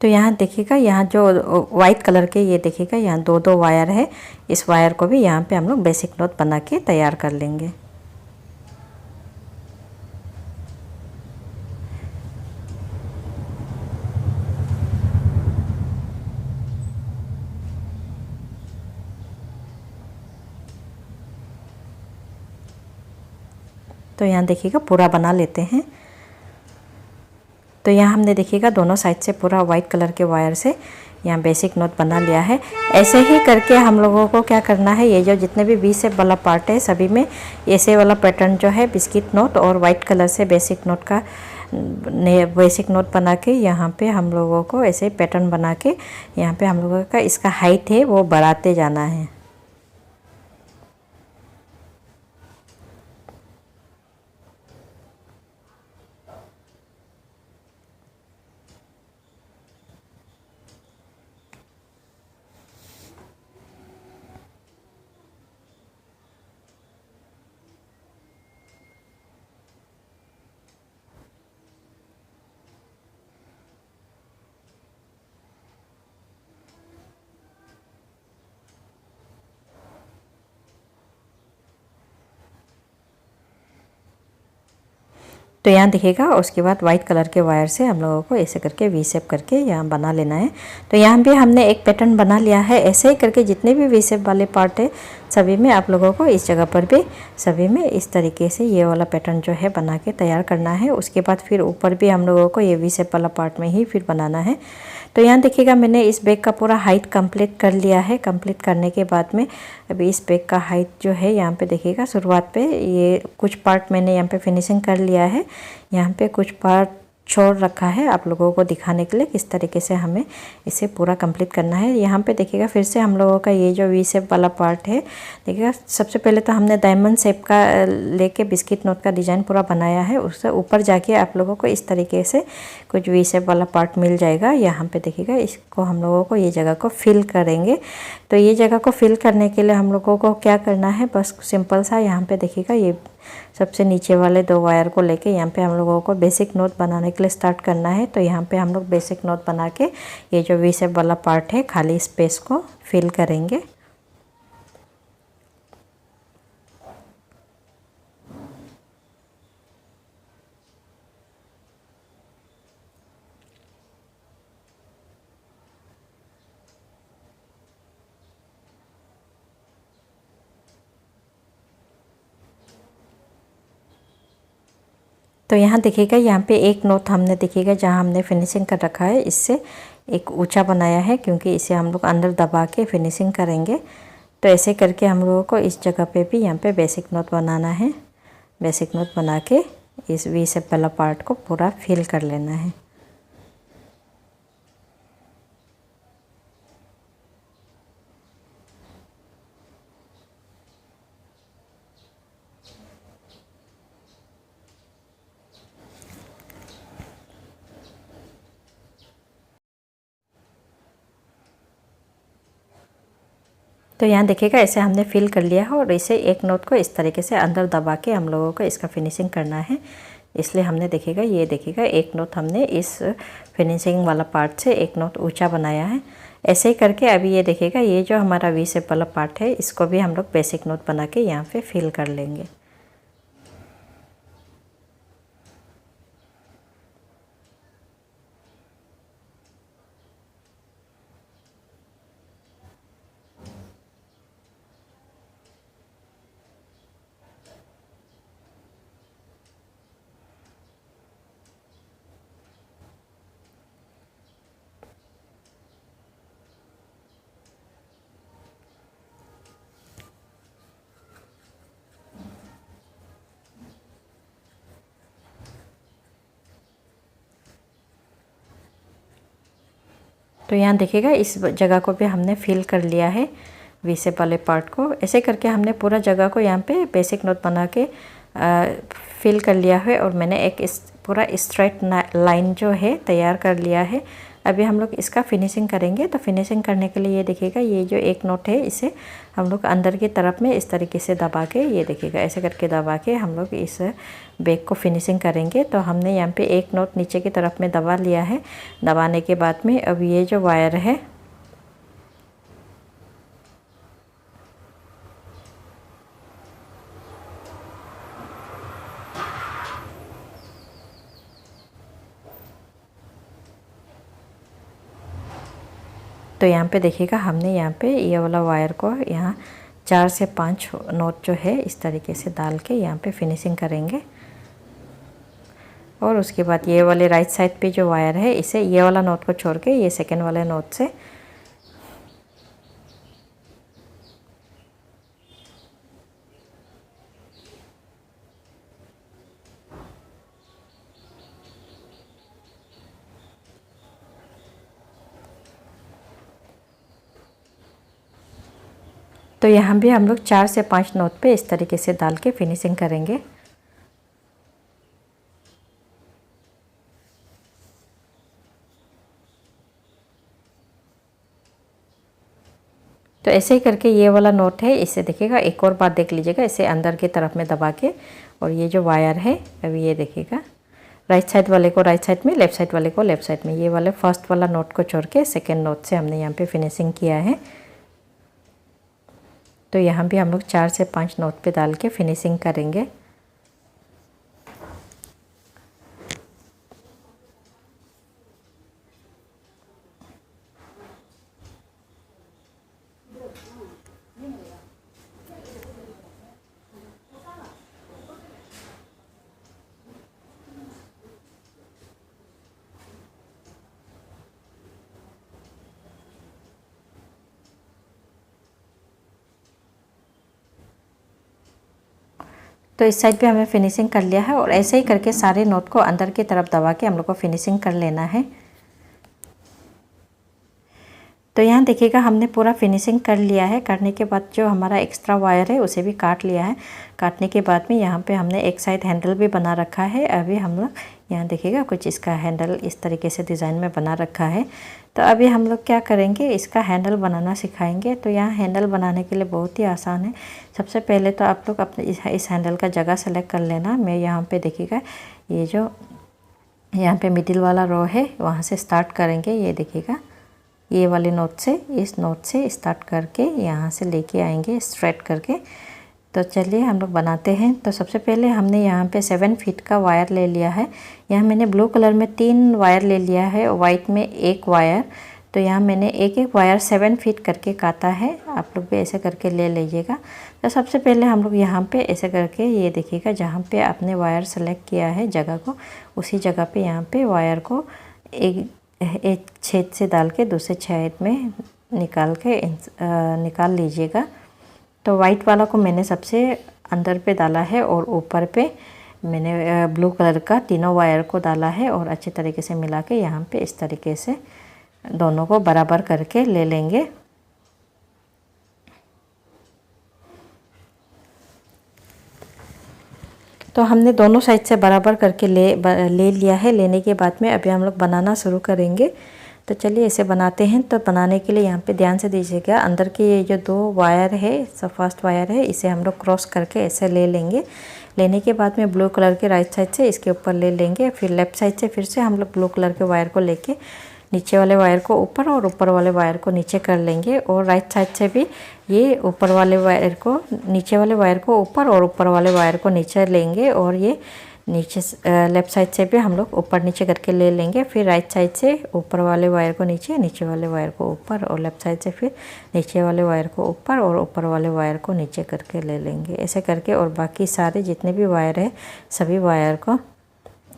तो यहाँ देखिएगा यहाँ जो वाइट कलर के ये देखिएगा यहाँ दो वायर है, इस वायर को भी यहाँ पे हम लोग बेसिक नोट बना के तैयार कर लेंगे। तो यहाँ देखिएगा पूरा बना लेते हैं। तो यहाँ हमने देखिएगा दोनों साइड से पूरा वाइट कलर के वायर से यहाँ बेसिक नोट बना लिया है। ऐसे ही करके हम लोगों को क्या करना है, ये जो जितने भी वी शेप वाला पार्ट है सभी में ऐसे वाला पैटर्न जो है बिस्किट नोट और वाइट कलर से बेसिक नोट का बेसिक नोट बना के यहाँ पे हम लोगों को ऐसे पैटर्न बना के यहाँ पे हम लोगों का इसका हाइट है वो बढ़ाते जाना है। तो यहाँ दिखेगा, उसके बाद वाइट कलर के वायर से हम लोगों को ऐसे करके वी शेप करके यहाँ बना लेना है। तो यहाँ भी हमने एक पैटर्न बना लिया है। ऐसे ही करके जितने भी वी शेप वाले पार्ट है सभी में आप लोगों को इस जगह पर भी सभी में इस तरीके से ये वाला पैटर्न जो है बना के तैयार करना है। उसके बाद फिर ऊपर भी हम लोगों को ये वी शेप वाला पार्ट में ही फिर बनाना है। तो यहाँ देखिएगा मैंने इस बैग का पूरा हाइट कंप्लीट कर लिया है। कंप्लीट करने के बाद में अभी इस बैग का हाइट जो है यहाँ पे देखिएगा शुरुआत पे ये कुछ पार्ट मैंने यहाँ पे फिनिशिंग कर लिया है। यहाँ पे कुछ पार्ट छोड़ रखा है आप लोगों को दिखाने के लिए किस तरीके से हमें इसे पूरा कंप्लीट करना है। यहाँ पे देखिएगा फिर से हम लोगों का ये जो वी शेप वाला पार्ट है, देखिएगा सबसे पहले तो हमने डायमंड शेप का लेके बिस्किट नोट का डिज़ाइन पूरा बनाया है। उससे ऊपर जाके आप लोगों को इस तरीके से कुछ वी शेप वाला पार्ट मिल जाएगा। यहाँ पे देखिएगा इसको हम लोगों को ये जगह को फिल करेंगे। तो ये जगह को फिल करने के लिए हम लोगों को क्या करना है, बस सिंपल सा यहाँ पे देखिएगा ये सबसे नीचे वाले दो वायर को लेके यहाँ पे हम लोगों को बेसिक नोट बनाने के लिए स्टार्ट करना है। तो यहाँ पे हम लोग बेसिक नोट बना के ये जो वी शेप वाला पार्ट है खाली स्पेस को फिल करेंगे। तो यहाँ देखिएगा यहाँ पे एक नोट हमने देखिएगा जहाँ हमने फिनिशिंग कर रखा है इससे एक ऊंचा बनाया है, क्योंकि इसे हम लोग अंदर दबा के फिनिशिंग करेंगे। तो ऐसे करके हम लोगों को इस जगह पे भी यहाँ पे बेसिक नोट बनाना है। बेसिक नोट बना के इस वी शेप वाला पार्ट को पूरा फिल कर लेना है। तो यहाँ देखिएगा ऐसे हमने फिल कर लिया है और इसे एक नोट को इस तरीके से अंदर दबा के हम लोगों को इसका फिनिशिंग करना है। इसलिए हमने देखिएगा ये देखिएगा एक नोट हमने इस फिनिशिंग वाला पार्ट से एक नोट ऊंचा बनाया है। ऐसे ही करके अभी ये देखिएगा ये जो हमारा वी शेप वाला पार्ट है इसको भी हम लोग बेसिक नोट बना के यहाँ पे फिल कर लेंगे। तो यहाँ देखिएगा इस जगह को भी हमने फिल कर लिया है वी शेप वाले पार्ट को। ऐसे करके हमने पूरा जगह को यहाँ पे बेसिक नोट बना के फिल कर लिया है और मैंने एक पूरा स्ट्रेट लाइन जो है तैयार कर लिया है। अभी हम लोग इसका फिनिशिंग करेंगे। तो फिनिशिंग करने के लिए ये देखिएगा ये जो एक नोट है इसे हम लोग अंदर की तरफ में इस तरीके से दबा के ये देखिएगा ऐसे करके दबा के हम लोग इस बैग को फिनिशिंग करेंगे। तो हमने यहाँ पे एक नोट नीचे की तरफ में दबा लिया है। दबाने के बाद में अब ये जो वायर है तो यहाँ पे देखिएगा हमने यहाँ पे ये वाला वायर को यहाँ 4 से 5 नोट जो है इस तरीके से डाल के यहाँ पे फिनिशिंग करेंगे। और उसके बाद ये वाले राइट साइड पे जो वायर है इसे ये वाला नोट को छोड़ के ये सेकेंड वाले नोट से तो यहाँ भी हम लोग 4 से 5 नोट पे इस तरीके से डाल के फिनिशिंग करेंगे। तो ऐसे ही करके ये वाला नोट है इसे देखिएगा, एक और बार देख लीजिएगा, इसे अंदर की तरफ में दबा के, और ये जो वायर है अभी ये देखिएगा, राइट साइड वाले को राइट साइड में, लेफ़्ट साइड वाले को लेफ़्ट साइड में, ये वाले फर्स्ट वाला नोट को छोड़ के सेकेंड नोट से हमने यहाँ पे फिनिशिंग किया है। तो यहाँ भी हम लोग 4 से 5 नोट पे डाल के फिनिशिंग करेंगे। तो इस साइड पे हमें फिनिशिंग कर लिया है और ऐसे ही करके सारे नोट को अंदर की तरफ दबा के हम लोग को फिनिशिंग कर लेना है। तो यहाँ देखिएगा हमने पूरा फिनिशिंग कर लिया है। करने के बाद जो हमारा एक्स्ट्रा वायर है उसे भी काट लिया है। काटने के बाद में यहाँ पे हमने एक साइड हैंडल भी बना रखा है। अभी हम लोग यहाँ देखिएगा कुछ इसका हैंडल इस तरीके से डिज़ाइन में बना रखा है। तो अभी हम लोग क्या करेंगे, इसका हैंडल बनाना सिखाएंगे। तो यहाँ हैंडल बनाने के लिए बहुत ही आसान है। सबसे पहले तो आप लोग अपने इस हैंडल का जगह सेलेक्ट कर लेना। मैं यहाँ पे देखिएगा ये जो यहाँ पे मिडिल वाला रो है वहाँ से स्टार्ट करेंगे। ये देखिएगा ये वाले नोट से, इस नोट से स्टार्ट करके यहाँ से लेके आएंगे स्ट्रेट करके। तो चलिए हम लोग बनाते हैं। तो सबसे पहले हमने यहाँ पे 7 फीट का वायर ले लिया है। यहाँ मैंने ब्लू कलर में 3 वायर ले लिया है और वाइट में 1 वायर। तो यहाँ मैंने एक एक वायर 7 फीट करके काटा है। आप लोग भी ऐसे करके ले लीजिएगा। तो सबसे पहले हम लोग यहाँ पे ऐसे करके ये देखिएगा जहाँ पे आपने वायर सेलेक्ट किया है जगह को, उसी जगह पे यहाँ पे वायर को एक छेद से डाल के दूसरे छेद में निकाल लीजिएगा। तो वाइट वाला को मैंने सबसे अंदर पे डाला है और ऊपर पे मैंने ब्लू कलर का तीनों वायर को डाला है और अच्छे तरीके से मिला के यहाँ पे इस तरीके से दोनों को बराबर करके ले लेंगे। तो हमने दोनों साइड से बराबर करके ले लिया है। लेने के बाद में अभी हम लोग बनाना शुरू करेंगे। तो चलिए इसे बनाते हैं। तो बनाने के लिए यहाँ पे ध्यान से दीजिएगा, अंदर के ये जो 2 वायर है, सब फर्स्ट वायर है, इसे हम लोग क्रॉस करके ऐसे ले लेंगे। लेने के बाद में ब्लू कलर के राइट साइड से इसके ऊपर ले लेंगे। फिर लेफ़्ट साइड से फिर से हम लोग ब्लू कलर के वायर को लेके नीचे वाले वायर को ऊपर और ऊपर वाले वायर को नीचे कर लेंगे। और राइट साइड से भी ये ऊपर वाले वायर को, नीचे वाले वायर को ऊपर और ऊपर वाले वायर को नीचे लेंगे। और ये नीचे लेफ़्ट साइड से भी हम लोग ऊपर नीचे करके ले लेंगे। फिर राइट साइड से ऊपर वाले वायर को नीचे, नीचे वाले वायर को ऊपर, और लेफ़्ट साइड से फिर नीचे वाले वायर को ऊपर और ऊपर वाले वायर को नीचे करके ले लेंगे। ऐसे करके और बाकी सारे जितने भी वायर है सभी वायर को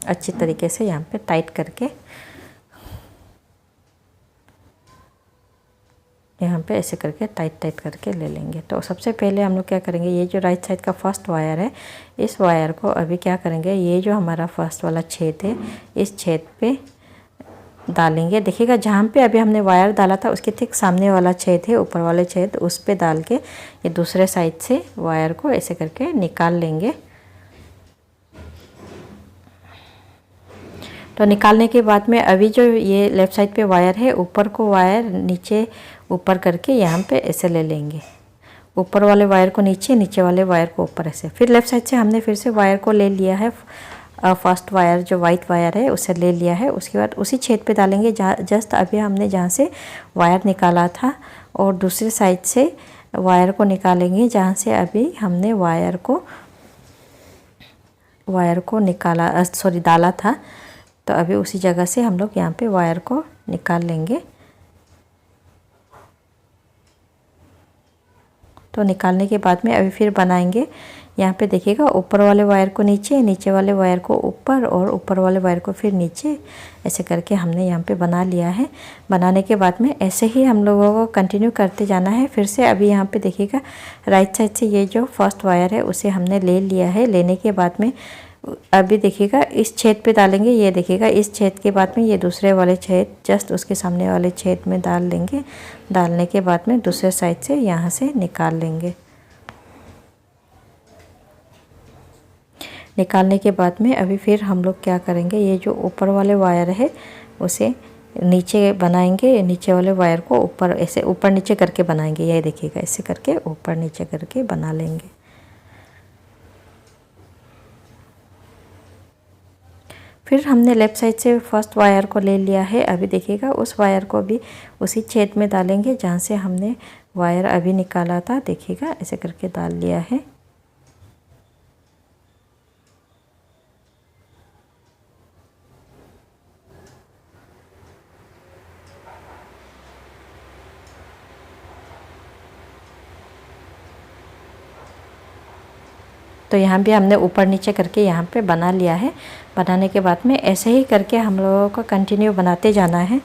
अच्छी तरीके से यहाँ पे टाइट करके यहाँ पे ऐसे करके टाइट करके ले लेंगे। तो सबसे पहले हम लोग क्या करेंगे, ये जो राइट साइड का फर्स्ट वायर है, इस वायर को अभी क्या करेंगे, ये जो हमारा फर्स्ट वाला छेद है इस छेद पे डालेंगे। देखिएगा जहाँ पे अभी हमने वायर डाला था उसके ठीक सामने वाला छेद है, ऊपर वाले छेद, उस पे डाल के ये दूसरे साइड से वायर को ऐसे करके निकाल लेंगे। तो निकालने के बाद में अभी जो ये लेफ़्ट साइड पे वायर है, ऊपर को वायर नीचे ऊपर करके यहाँ पे ऐसे ले लेंगे। ऊपर वाले वायर को नीचे, नीचे वाले वायर को ऊपर ऐसे। फिर लेफ़्ट साइड से हमने फिर से वायर को ले लिया है, फर्स्ट वायर जो वाइट वायर है उसे ले लिया है। उसके बाद उसी छेद पे डालेंगे जस्ट अभी हमने जहाँ से वायर निकाला था, और दूसरी साइड से वायर को निकालेंगे जहाँ से अभी हमने वायर को निकाला डाला था। तो अभी उसी जगह से हम लोग यहाँ पे वायर को निकाल लेंगे। तो निकालने के बाद में अभी फिर बनाएंगे। यहाँ पे देखिएगा ऊपर वाले वायर को नीचे, नीचे वाले वायर को ऊपर और ऊपर वाले वायर को फिर नीचे, ऐसे करके हमने यहाँ पे बना लिया है। बनाने के बाद में ऐसे ही हम लोगों को कंटिन्यू करते जाना है। फिर से अभी यहाँ पे देखिएगा राइट साइड से ये जो फर्स्ट वायर है उसे हमने ले लिया है। लेने के बाद में अभी देखिएगा इस छेद पे डालेंगे। ये देखिएगा इस छेद के बाद में ये दूसरे वाले छेद जस्ट उसके सामने वाले छेद में डाल लेंगे। डालने के बाद में दूसरे साइड से यहाँ से निकाल लेंगे। निकालने के बाद में अभी फिर हम लोग क्या करेंगे, ये जो ऊपर वाले वायर है उसे नीचे बनाएंगे। नीचे वाले वायर को ऊपर ऐसे ऊपर नीचे करके बनाएंगे। ये देखिएगा ऐसे करके ऊपर नीचे करके बना लेंगे। फिर हमने लेफ़्ट साइड से फर्स्ट वायर को ले लिया है। अभी देखिएगा उस वायर को भी उसी छेद में डालेंगे जहाँ से हमने वायर अभी निकाला था। देखिएगा ऐसे करके डाल लिया है। तो यहाँ भी हमने ऊपर नीचे करके यहाँ पे बना लिया है। बनाने के बाद में ऐसे ही करके हम लोगों को कंटिन्यू बनाते जाना है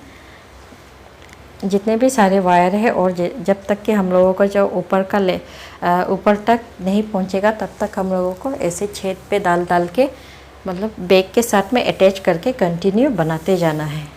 जितने भी सारे वायर है। और जब तक कि हम लोगों को जो ऊपर का ऊपर तक नहीं पहुँचेगा तब तक हम लोगों को ऐसे छेद पे डाल डाल के मतलब बैग के साथ में अटैच करके कंटिन्यू बनाते जाना है।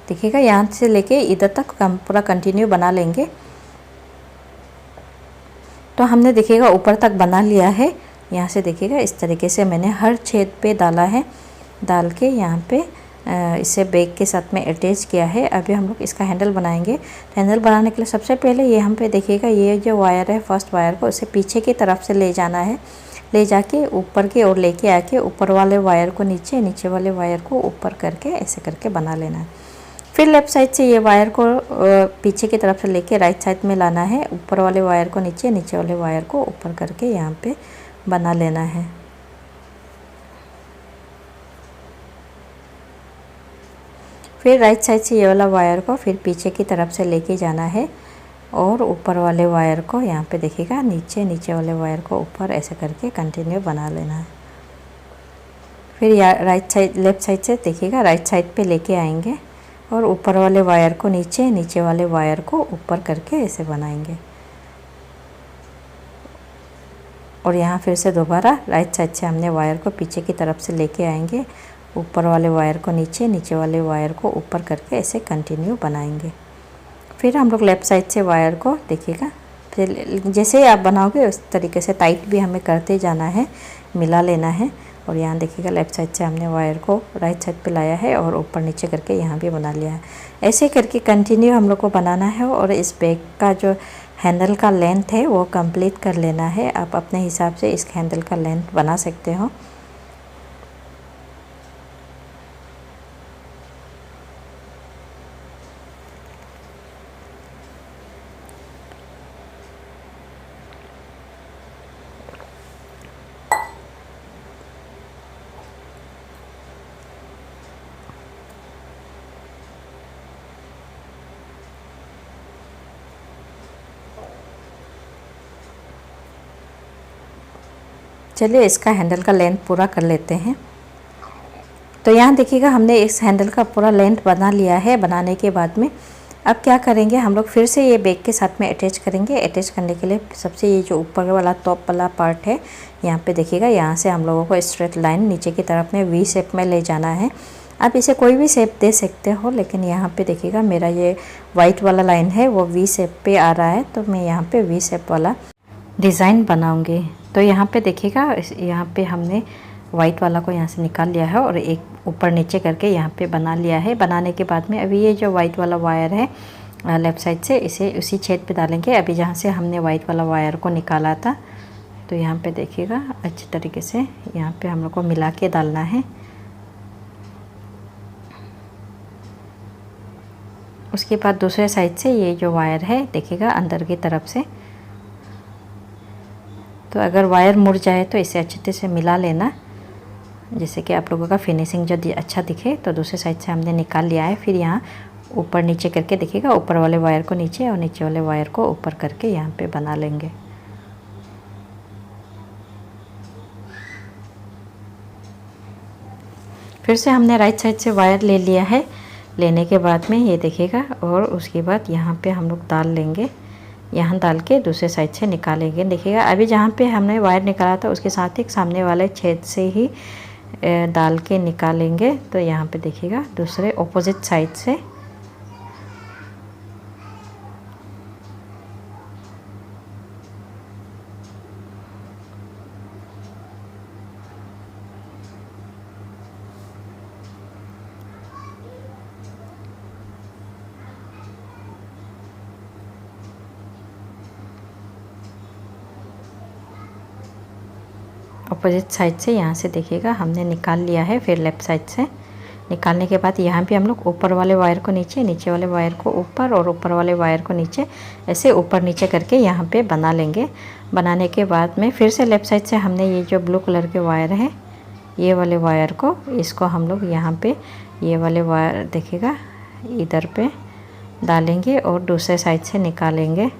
देखिएगा यहाँ से लेके इधर तक हम पूरा कंटिन्यू बना लेंगे। तो हमने देखिएगा ऊपर तक बना लिया है। यहाँ से देखिएगा इस तरीके से मैंने हर छेद पे डाला है। डाल के यहाँ पे इसे बैग के साथ में अटैच किया है। अभी हम लोग इसका हैंडल बनाएंगे। हैंडल बनाने के लिए सबसे पहले ये हम पे देखिएगा ये जो वायर है फर्स्ट वायर को उसे पीछे की तरफ से ले जाना है। ले जाके ऊपर की ओर लेके आके ऊपर वाले वायर को नीचे, नीचे वाले वायर को ऊपर करके ऐसे करके बना लेना है। फिर लेफ़्ट साइड से ये वायर को पीछे की तरफ से लेके राइट साइड में लाना है। ऊपर वाले वायर को नीचे, नीचे वाले वायर को ऊपर करके यहाँ पे बना लेना है। फिर राइट साइड से ये वाला वायर को फिर पीछे की तरफ से लेके जाना है और ऊपर वाले वायर को यहाँ पे देखिएगा नीचे, नीचे वाले वायर को ऊपर ऐसे करके कंटिन्यू बना लेना है। फिर राइट साइड लेफ़्ट साइड से देखिएगा राइट साइड पे लेके आएंगे और ऊपर वाले वायर को नीचे, नीचे वाले वायर को ऊपर करके ऐसे बनाएंगे। और यहाँ फिर से दोबारा राइट साइड से हमने वायर को पीछे की तरफ से लेके आएंगे। ऊपर वाले वायर को नीचे, नीचे वाले वायर को ऊपर करके ऐसे कंटिन्यू बनाएंगे। फिर हम लोग लेफ़्ट साइड से वायर को देखिएगा, फिर जैसे आप बनाओगे उस तरीके से टाइट भी हमें करते जाना है, मिला लेना है। और यहाँ देखिएगा लेफ़्ट साइड से हमने वायर को राइट साइड पे लाया है और ऊपर नीचे करके यहाँ भी बना लिया है। ऐसे करके कंटिन्यू हम लोग को बनाना है। और इस बैग का जो हैंडल का लेंथ है वो कंप्लीट कर लेना है। आप अपने हिसाब से इस हैंडल का लेंथ बना सकते हो। चलिए इसका हैंडल का लेंथ पूरा कर लेते हैं। तो यहाँ देखिएगा हमने इस हैंडल का पूरा लेंथ बना लिया है। बनाने के बाद में अब क्या करेंगे, हम लोग फिर से ये बैग के साथ में अटैच करेंगे। अटैच करने के लिए सबसे ये जो ऊपर वाला टॉप वाला पार्ट है, यहाँ पे देखिएगा, यहाँ से हम लोगों को स्ट्रेट लाइन नीचे की तरफ में वी शेप में ले जाना है। आप इसे कोई भी शेप दे सकते हो, लेकिन यहाँ पे देखिएगा मेरा ये वाइट वाला लाइन है वो वी शेप पे आ रहा है, तो मैं यहाँ पे वी शेप वाला डिज़ाइन बनाऊँगी। तो यहाँ पे देखिएगा, यहाँ पे हमने वाइट वाला को यहाँ से निकाल लिया है और एक ऊपर नीचे करके यहाँ पे बना लिया है। बनाने के बाद में अभी ये जो वाइट वाला वायर है लेफ़्ट साइड से, इसे उसी छेद पे डालेंगे अभी जहाँ से हमने वाइट वाला वायर को निकाला था। तो यहाँ पे देखिएगा अच्छी तरीके से यहाँ पे हम लोग को मिला के डालना है। उसके बाद दूसरे साइड से ये जो वायर है देखिएगा अंदर की तरफ से, तो अगर वायर मुड़ जाए तो इसे अच्छे से मिला लेना, जैसे कि आप लोगों का फिनिशिंग जो अच्छा दिखे। तो दूसरे साइड से हमने निकाल लिया है। फिर यहाँ ऊपर नीचे करके देखिएगा, ऊपर वाले वायर को नीचे और नीचे वाले वायर को ऊपर करके यहाँ पे बना लेंगे। फिर से हमने राइट साइड से वायर ले लिया है। लेने के बाद में ये देखिएगा, और उसके बाद यहाँ पे हम लोग डाल लेंगे, यहाँ डाल के दूसरे साइड से निकालेंगे। देखिएगा अभी जहाँ पे हमने वायर निकाला था उसके साथ ही सामने वाले छेद से ही डाल के निकालेंगे। तो यहाँ पे देखिएगा दूसरे ऑपोजिट साइड से अपोजिट साइड से यहाँ से देखिएगा हमने निकाल लिया है। फिर लेफ़्ट साइड से निकालने के बाद यहाँ पे हम लोग ऊपर वाले वायर को नीचे, नीचे वाले वायर को ऊपर और ऊपर वाले वायर को नीचे, ऐसे ऊपर नीचे करके यहाँ पे बना लेंगे। बनाने के बाद में फिर से लेफ़्ट साइड से हमने ये जो ब्लू कलर के वायर है, ये वाले वायर को, इसको हम लोग यहाँ पे ये वाले वायर देखिएगा इधर पे डालेंगे और दूसरे साइड से निकालेंगे।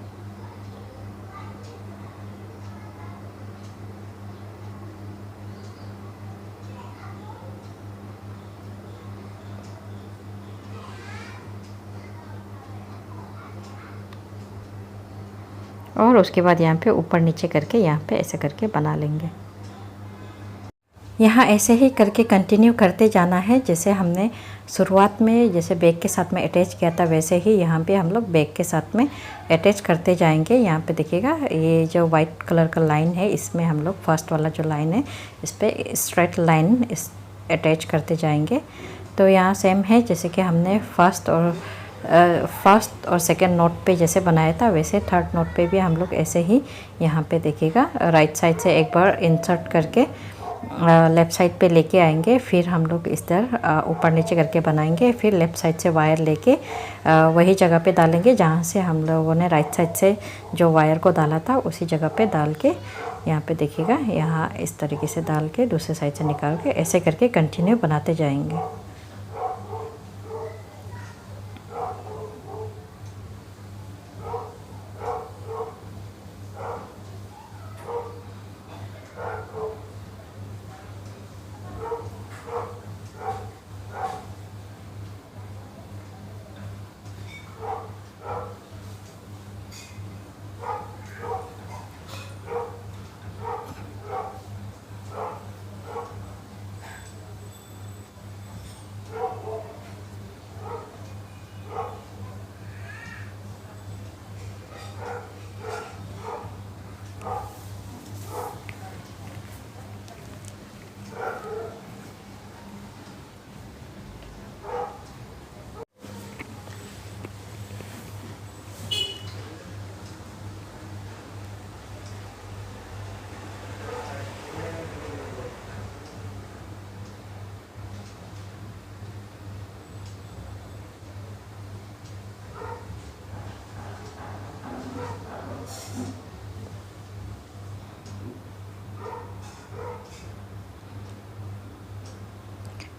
और उसके बाद यहाँ पे ऊपर नीचे करके यहाँ पे ऐसे करके बना लेंगे। यहाँ ऐसे ही करके कंटिन्यू करते जाना है। जैसे हमने शुरुआत में जैसे बैग के साथ में अटैच किया था, वैसे ही यहाँ पे हम लोग बैग के साथ में अटैच करते जाएंगे। यहाँ पे देखिएगा ये जो वाइट कलर का लाइन है, इसमें हम लोग फर्स्ट वाला जो लाइन है इस पर स्ट्रेट लाइन अटैच करते जाएंगे। तो यहाँ सेम है जैसे कि हमने फर्स्ट और सेकंड नोट पे जैसे बनाया था, वैसे थर्ड नोट पे भी हम लोग ऐसे ही यहाँ पे देखिएगा राइट साइड से एक बार इंसर्ट करके लेफ़्ट साइड पे लेके आएंगे। फिर हम लोग इस तरह ऊपर नीचे करके बनाएंगे। फिर लेफ़्ट साइड से वायर लेके वही जगह पे डालेंगे जहाँ से हम लोगों ने राइट साइड से जो वायर को डाला था, उसी जगह पे डाल के यहाँ पे देखिएगा, यहाँ इस तरीके से डाल के दूसरे साइड से निकाल के ऐसे करके कंटिन्यू बनाते जाएंगे।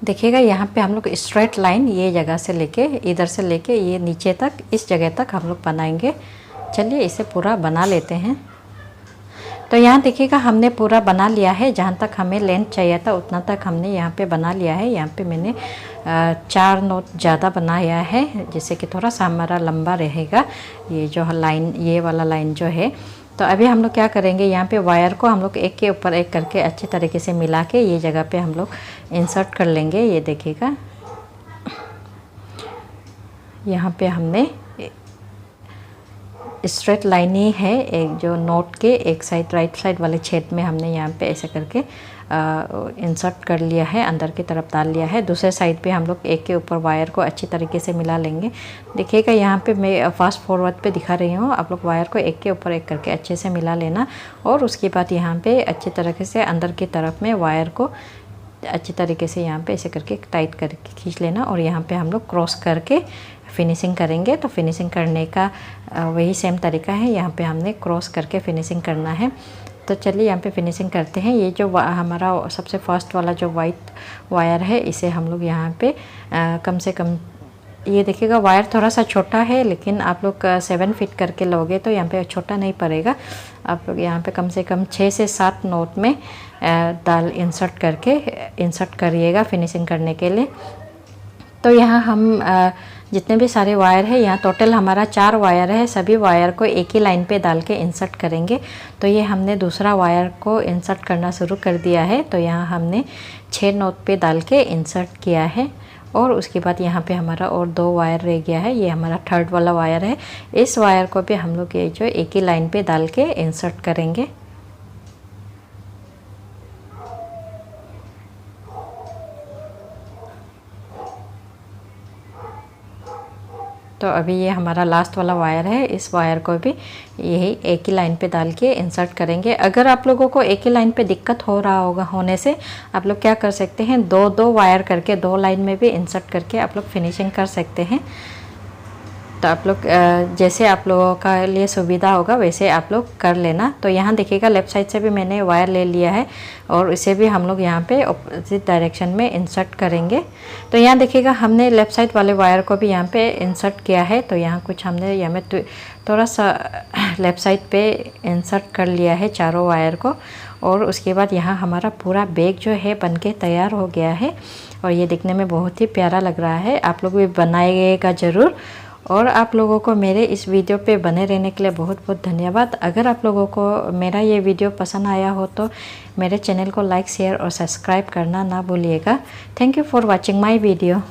देखिएगा यहाँ पे हम लोग स्ट्रेट लाइन ये जगह से लेके इधर से लेके ये नीचे तक, इस जगह तक हम लोग बनाएंगे। चलिए इसे पूरा बना लेते हैं। तो यहाँ देखिएगा हमने पूरा बना लिया है, जहाँ तक हमें लेंथ चाहिए था उतना तक हमने यहाँ पे बना लिया है। यहाँ पे मैंने 4 नोट ज़्यादा बनाया है, जिससे कि थोड़ा सा हमारा लंबा रहेगा ये जो लाइन, ये वाला लाइन जो है। तो अभी हम लोग क्या करेंगे, यहाँ पे वायर को हम लोग एक के ऊपर एक करके अच्छी तरीके से मिला के ये जगह पे हम लोग इंसर्ट कर लेंगे। ये देखिएगा यहाँ पे हमने स्ट्रेट लाइन ही है, एक जो नोट के एक साइड राइट साइड वाले छेद में हमने यहाँ पे ऐसे करके इंसर्ट कर लिया है, अंदर की तरफ डाल लिया है। दूसरे साइड पे हम लोग एक के ऊपर वायर को अच्छी तरीके से मिला लेंगे। देखिएगा यहाँ पे मैं फास्ट फॉरवर्ड पे दिखा रही हूँ, आप लोग वायर को एक के ऊपर एक करके अच्छे से मिला लेना। और उसके बाद यहाँ पे अच्छी तरीके से अंदर की तरफ में वायर को अच्छी तरीके से यहाँ पे ऐसे करके टाइट करके खींच लेना। और यहाँ पे हम लोग क्रॉस करके फिनिशिंग करेंगे। तो फिनिशिंग करने का वही सेम तरीका है, यहाँ पे हमने क्रॉस करके फिनिशिंग करना है। तो चलिए यहाँ पे फिनिशिंग करते हैं। ये जो हमारा सबसे फर्स्ट वाला जो वाइट वायर है, इसे हम लोग यहाँ पे कम से कम, ये देखिएगा वायर थोड़ा सा छोटा है, लेकिन आप लोग 7 फीट करके लोगे तो यहाँ पे छोटा नहीं पड़ेगा। आप लोग यहाँ पे कम से कम 6 से 7 नोट में दाल इंसर्ट करिएगा फिनिशिंग करने के लिए। तो यहाँ हम जितने भी सारे वायर है, यहाँ टोटल हमारा 4 वायर है, सभी वायर को एक ही लाइन पे डाल के इंसर्ट करेंगे। तो ये हमने दूसरा वायर को इंसर्ट करना शुरू कर दिया है। तो यहाँ हमने 6 नोट पे डाल के इंसर्ट किया है। और उसके बाद यहाँ पे हमारा और 2 वायर रह गया है, ये हमारा थर्ड वाला वायर है। इस वायर को भी हम लोग ये जो एक ही लाइन पे डाल के इंसर्ट करेंगे। तो अभी ये हमारा लास्ट वाला वायर है, इस वायर को भी यही एक ही लाइन पे डाल के इंसर्ट करेंगे। अगर आप लोगों को एक ही लाइन पे दिक्कत हो रहा होगा होने से, आप लोग क्या कर सकते हैं, 2-2 वायर करके 2 लाइन में भी इंसर्ट करके आप लोग फिनिशिंग कर सकते हैं। तो आप लोग जैसे आप लोगों का लिए सुविधा होगा वैसे आप लोग कर लेना। तो यहाँ देखिएगा लेफ़्ट साइड से भी मैंने वायर ले लिया है और इसे भी हम लोग यहाँ पे अपोजिट डायरेक्शन में इंसर्ट करेंगे। तो यहाँ देखिएगा हमने लेफ़्ट साइड वाले वायर को भी यहाँ पे इंसर्ट किया है। तो यहाँ कुछ हमने यहाँ पे थोड़ा सा लेफ़्ट साइड पे इंसर्ट कर लिया है चारों वायर को। और उसके बाद यहाँ हमारा पूरा बैग जो है बनके तैयार हो गया है और ये दिखने में बहुत ही प्यारा लग रहा है। आप लोग भी बनाइएगा ज़रूर। और आप लोगों को मेरे इस वीडियो पे बने रहने के लिए बहुत बहुत धन्यवाद। अगर आप लोगों को मेरा ये वीडियो पसंद आया हो तो मेरे चैनल को लाइक, शेयर और सब्सक्राइब करना ना भूलिएगा। Thank you for watching my video.